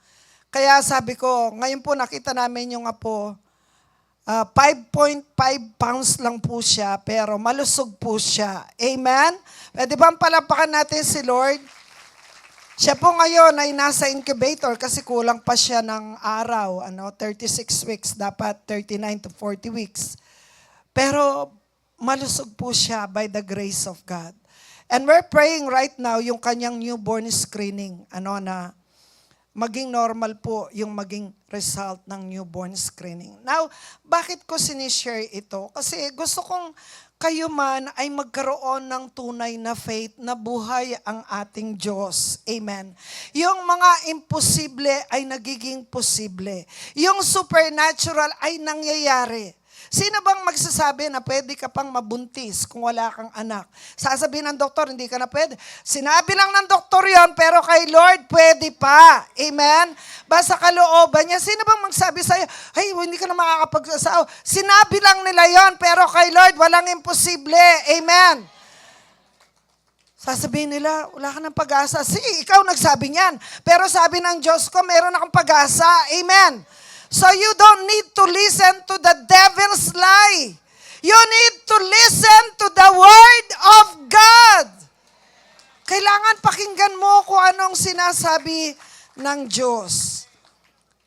Kaya sabi ko, ngayon po nakita namin yung apo, 5.5 pounds lang po siya, pero malusog po siya. Amen? Pwede ba palapakan natin si Lord? Siya po ngayon ay nasa incubator kasi kulang pa siya ng araw, 36 weeks, dapat 39 to 40 weeks. Pero malusog po siya by the grace of God. And we're praying right now yung kanyang newborn screening, na maging normal po yung maging result ng newborn screening. Now, bakit ko sinishare ito? Kasi gusto kong kayo man ay magkaroon ng tunay na faith na buhay ang ating Diyos. Amen. Yung mga imposible ay nagiging posible. Yung supernatural ay nangyayari. Sino bang magsasabi na pwede ka pang mabuntis kung wala kang anak? Sasabihin ng doktor, hindi ka na pwede. Sinabi lang ng doktor yon, pero kay Lord, pwede pa. Amen? Basta kalooban niya. Sino bang magsabi sa'yo, ay, hindi ka na makakapagsasaw. Sinabi lang nila yon, pero kay Lord, walang imposible. Amen? Sasabihin nila, wala ka ng pag-asa. Sige, ikaw nagsabi niyan. Pero sabi ng Diyos ko, meron akong pag-asa. Amen? So you don't need to listen to the devil's lie. You need to listen to the word of God. Kailangan pakinggan mo kung anong sinasabi ng Diyos.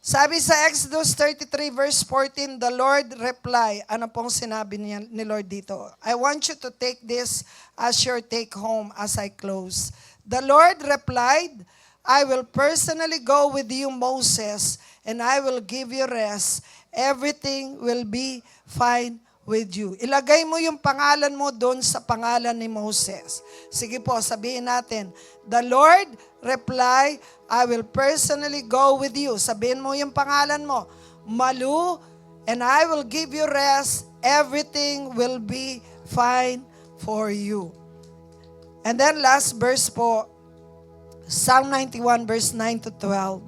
Sabi sa Exodus 33 verse 14, the Lord reply. Ano pong sinabi ni Lord dito? I want you to take this as your take home as I close. The Lord replied, I will personally go with you, Moses, and I will give you rest. Everything will be fine with you. Ilagay mo yung pangalan mo doon sa pangalan ni Moses. Sige po, sabihin natin, the Lord reply, I will personally go with you. Sabihin mo yung pangalan mo, Malu, and I will give you rest. Everything will be fine for you. And then last verse po, Psalm 91 verse 9 to 12.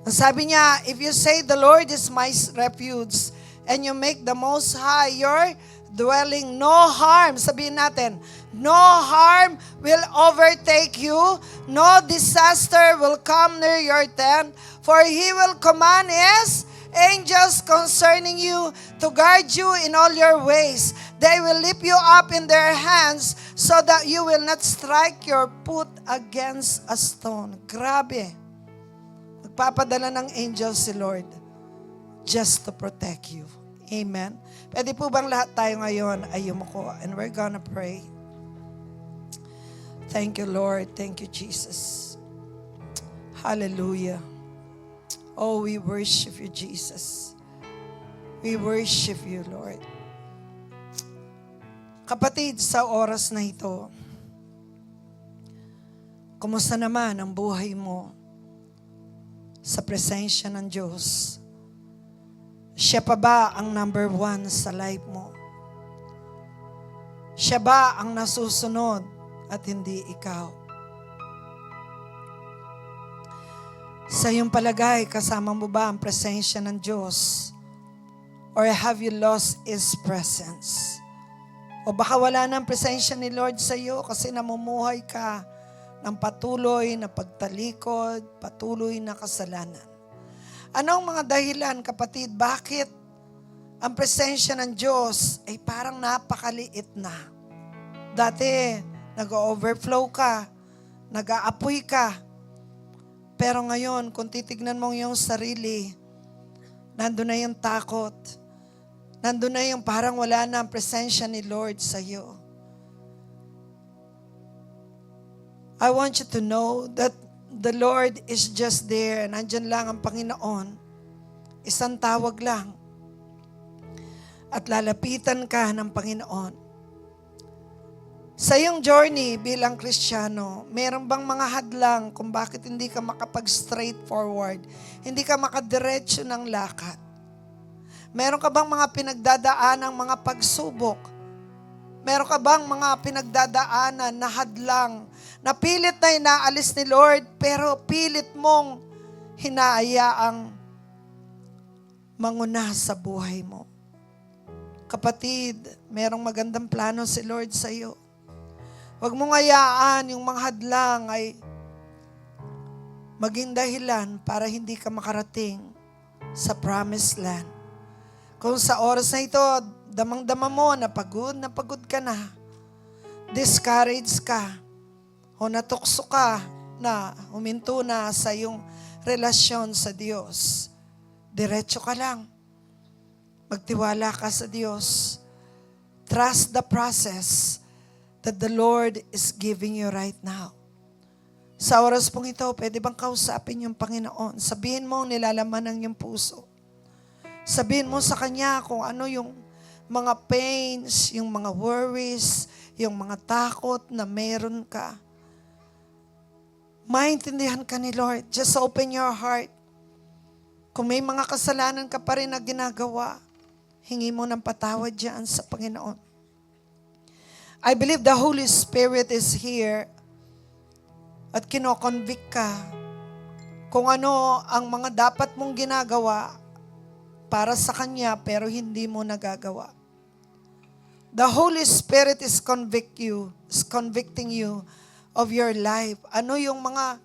Ang sabi niya, if you say the Lord is my refuge and you make the Most High your dwelling, no harm, sabihin natin, no harm will overtake you, no disaster will come near your tent, for He will command His angels concerning you to guard you in all your ways. They will lift you up in their hands so that you will not strike your foot against a stone. Grabe. Nagpapadala ng angels si Lord just to protect you. Amen. Pwede po bang lahat tayo ngayon ay yumuko and we're gonna pray. Thank you, Lord. Thank you, Jesus. Hallelujah. Oh, we worship you, Jesus. We worship you, Lord. Kapatid, sa oras na ito, kumusta naman ang buhay mo sa presensya ng Diyos? Siya pa ba ang number one sa life mo? Siya ba ang nasusunod at hindi ikaw? Sa iyong palagay, kasama mo ba ang presensya ng Diyos? Or have you lost His presence? O baka wala na ang presensya ni Lord sa iyo kasi namumuhay ka ng patuloy na pagtalikod, patuloy na kasalanan. Anong mga dahilan, kapatid, bakit ang presensya ng Diyos ay parang napakaliit na? Dati, nag-overflow ka, nag-aapoy ka, pero ngayon, kung titignan mo yung sarili, nandun na yung takot. Nandun na yung parang wala na ang presensya ni Lord sa iyo. I want you to know that the Lord is just there. Nandyan lang ang Panginoon. Isang tawag lang. At lalapitan ka ng Panginoon. Sa iyong journey bilang Kristiyano, meron bang mga hadlang kung bakit hindi ka makapag-straight forward? Hindi ka makadiretso ng lakad? Meron ka bang mga pinagdadaanan, mga pagsubok? Meron ka bang mga pinagdadaanan na hadlang na pilit na inaalis ni Lord pero pilit mong hinaayaang manguna sa buhay mo. Kapatid, merong magandang plano si Lord sa iyo. Huwag mong hayaan yung mga hadlang ay maging dahilan para hindi ka makarating sa promised land. Kung sa oras na ito, damang-dama mo na pagod ka na, discouraged ka, o natukso ka na huminto na sa iyong relasyon sa Diyos, diretso ka lang. Magtiwala ka sa Diyos. Trust the process that the Lord is giving you right now. Sa oras pong ito, pwede bang kausapin yung Panginoon? Sabihin mo ang nilalaman ng iyong puso. Sabihin mo sa Kanya kung ano yung mga pains, yung mga worries, yung mga takot na meron ka. Maintindihan ka ni Lord. Just open your heart. Kung may mga kasalanan ka pa rin na ginagawa, hingi mo ng patawad dyan sa Panginoon. I believe the Holy Spirit is here at kinoconvict ka kung ano ang mga dapat mong ginagawa para sa Kanya pero hindi mo nagagawa. The Holy Spirit is convicting you of your life. Ano yung mga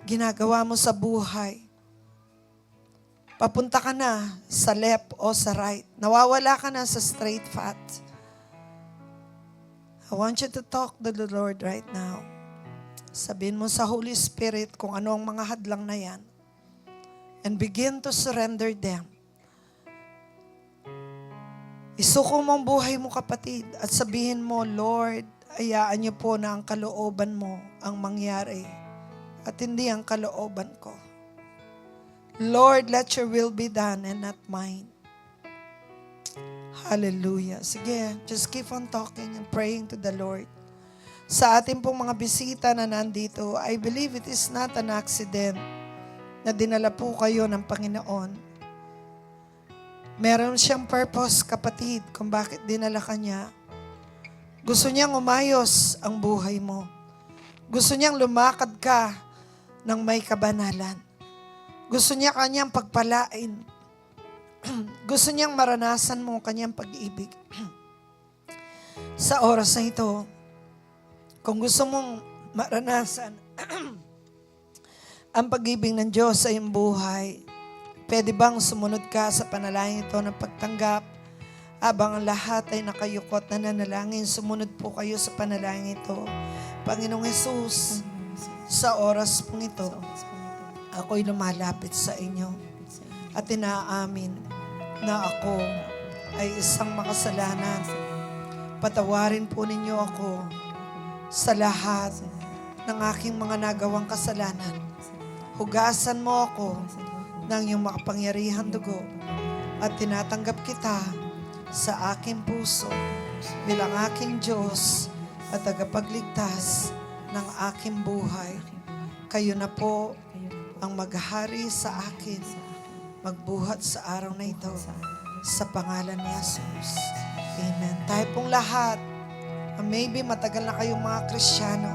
ginagawa mo sa buhay? Papunta ka na sa left o sa right. Nawawala ka na sa straight path. I want you to talk to the Lord right now. Sabihin mo sa Holy Spirit kung ano ang mga hadlang na yan. And begin to surrender them. Isuko mo ang buhay mo, kapatid, at sabihin mo, Lord, hayaan niyo po na ang kalooban mo ang mangyari at hindi ang kalooban ko. Lord, let your will be done and not mine. Hallelujah. Sige, just keep on talking and praying to the Lord. Sa ating pong mga bisita na nandito, I believe it is not an accident na dinala po kayo ng Panginoon. Meron siyang purpose, kapatid, kung bakit dinala ka niya. Gusto niyang umayos ang buhay mo. Gusto niyang lumakad ka ng may kabanalan. Gusto niya kanyang pagpalain. Gusto niyang maranasan mo kanyang pag-ibig. Sa oras na ito, kung gusto mong maranasan ang pag-ibig ng Diyos sa iyong buhay, pwede bang sumunod ka sa panalangin ito ng pagtanggap? Habang ang lahat ay nakayukot na nanalangin, sumunod po kayo sa panalangin ito. Panginoong Hesus, sa oras pong ito, ako'y lumalapit sa inyo at inaamin na ako ay isang makasalanan. Patawarin po ninyo ako sa lahat ng aking mga nagawang kasalanan. Hugasan mo ako ng iyong makapangyarihang dugo at tinatanggap kita sa aking puso bilang aking Diyos at tagapagligtas ng aking buhay. Kayo na po ang maghari sa akin, magbuhat sa araw na ito, sa pangalan ni Jesus. Amen. Tayo pong lahat, maybe matagal na kayong mga Kristiyano,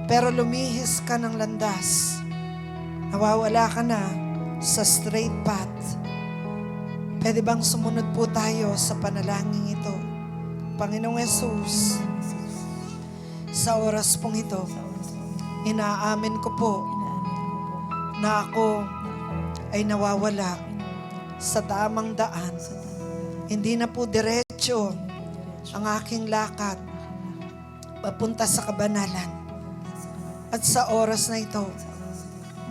pero lumihis ka ng landas, nawawala ka na sa straight path. Pwede bang sumunod po tayo sa panalangin ito? Panginoong Hesus, sa oras pong ito, inaamin ko po na ako ay nawawala sa tamang daan. Hindi na po diretso ang aking lakad papunta sa kabanalan. At sa oras na ito,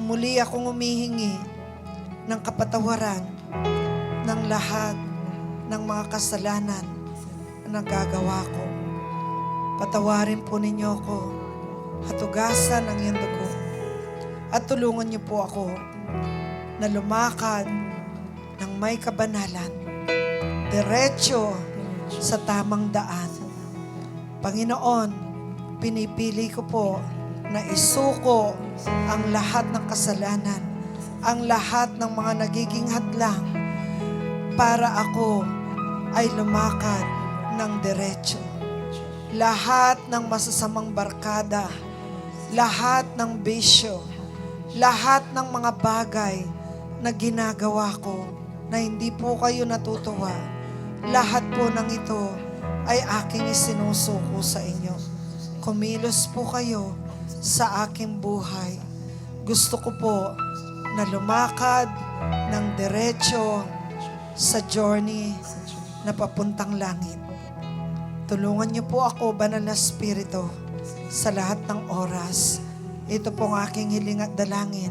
muli akong humihingi ng kapatawaran ng lahat ng mga kasalanan na nagagawa ko. Patawarin po ninyo ako at hugasan ang iyong dugo. At tulungan niyo po ako na lumakad ng may kabanalan, diretso sa tamang daan. Panginoon, pinipili ko po na isuko ang lahat ng kasalanan, ang lahat ng mga nagiging hadlang para ako ay lumakad ng diretso. Lahat ng masasamang barkada, lahat ng bisyo, lahat ng mga bagay na ginagawa ko na hindi po kayo natutuwa, lahat po ng ito ay aking isinusuko sa inyo. Kumilos po kayo sa aking buhay. Gusto ko po na lumakad ng diretso sa journey na papuntang langit. Tulungan niyo po ako, Banal na Espiritu, sa lahat ng oras. Ito pong aking hiling at dalangin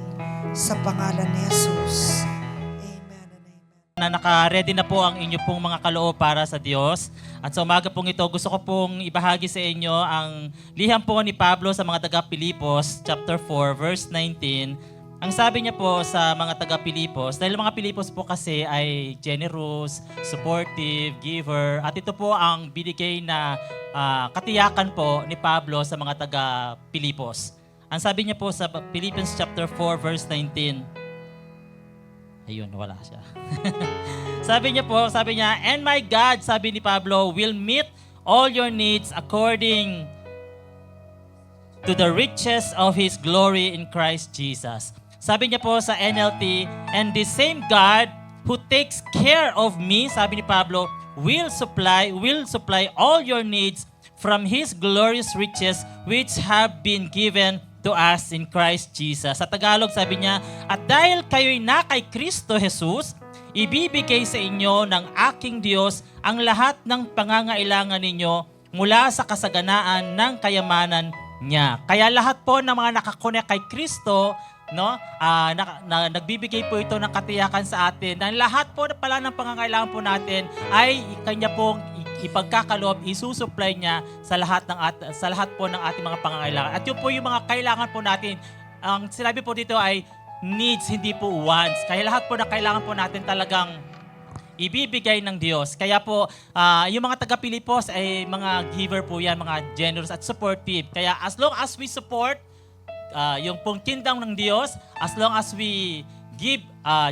sa pangalan ni Jesus. Amen and amen. Na naka-ready na po ang inyo pong mga kaloob para sa Diyos. At sa umaga pong ito, gusto ko pong ibahagi sa inyo ang liham po ni Pablo sa mga taga-Pilipos, chapter 4, verse 19. Ang sabi niya po sa mga taga-Pilipos, dahil mga Pilipos po kasi ay generous, supportive, giver, at ito po ang binigay na katiyakan po ni Pablo sa mga taga-Pilipos. Ang sabi niya po sa Philippians chapter 4, verse 19, ayun, wala siya. sabi niya, and my God, sabi ni Pablo, will meet all your needs according to the riches of His glory in Christ Jesus. Sabi niya po sa NLT, and the same God who takes care of me, sabi ni Pablo, will supply all your needs from His glorious riches which have been given to us in Christ Jesus. Sa Tagalog, sabi niya, at dahil kayo'y na kay Kristo Jesus, ibibigay sa inyo ng aking Diyos ang lahat ng pangangailangan ninyo mula sa kasaganaan ng kayamanan niya. Kaya lahat po ng mga nakakonek kay Kristo, no, nagbibigay po ito ng katiyakan sa atin na lahat po na pala ng pangangailangan po natin ay kanya pong ipagkakaloob, isusupply niya sa lahat po ng ating mga pangangailangan. At yun po yung mga kailangan po natin. Ang sinabi po dito ay needs, hindi po wants. Kaya lahat po na kailangan po natin talagang ibibigay ng Diyos. Kaya po, yung mga taga-Pilipos ay mga giver po yan, mga generous at supportive. Kaya as long as we support yung pong kingdom ng Diyos, as long as we give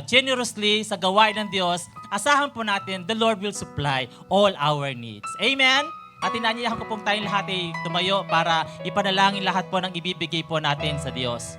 generously sa gawain ng Diyos, asahan po natin, the Lord will supply all our needs. Amen? At inanyayahan ko pong tayong lahat ay tumayo para ipanalangin lahat po ng ibibigay po natin sa Diyos.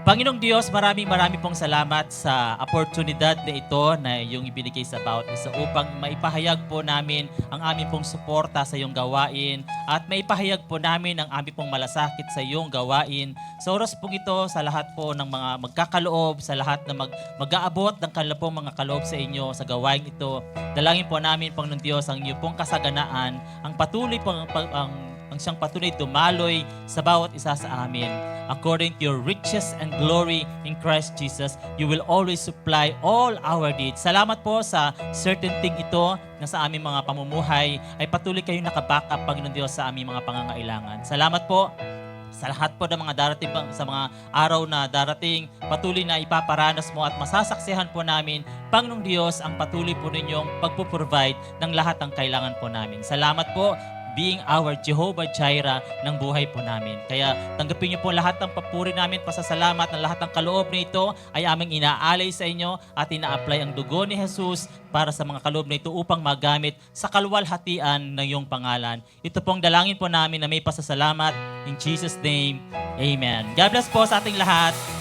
Panginoong Diyos, maraming pong salamat sa oportunidad na ito na yung ibinigay sa bawat isa upang maipahayag po namin ang aming pong suporta sa iyong gawain at maipahayag po namin ang aming pong malasakit sa iyong gawain. Sa oras pong ito, sa lahat po ng mga magkakaloob, sa lahat na mag-aabot ng kanilang pong mga kaloob sa inyo sa gawain ito, dalangin po namin, Panginoong Diyos, ang iyong pong kasaganaan, ang patuloy pong ang siyang patuloy dumaloy sa bawat isa sa amin. According to your riches and glory in Christ Jesus, you will always supply all our needs. Salamat po sa certain thing ito na sa aming mga pamumuhay ay patuloy kayong nakaback up, Panginoon Diyos, sa aming mga pangangailangan. Salamat po sa lahat po ng mga darating, sa mga araw na darating, patuloy na ipaparanas mo at masasaksihan po namin, Panginoong Diyos, ang patuloy po ninyong pagpuprovide ng lahat ng kailangan po namin. Salamat po, being our Jehovah Jireh ng buhay po namin. Kaya tanggapin niyo po lahat ng papuri namin, pasasalamat na lahat ng kaloob na ito ay aming inaalay sa inyo at ina-apply ang dugo ni Jesus para sa mga kaloob na ito upang magamit sa kaluwalhatian ng iyong pangalan. Ito pong dalangin po namin na may pasasalamat. In Jesus' name, Amen. God bless po sa ating lahat.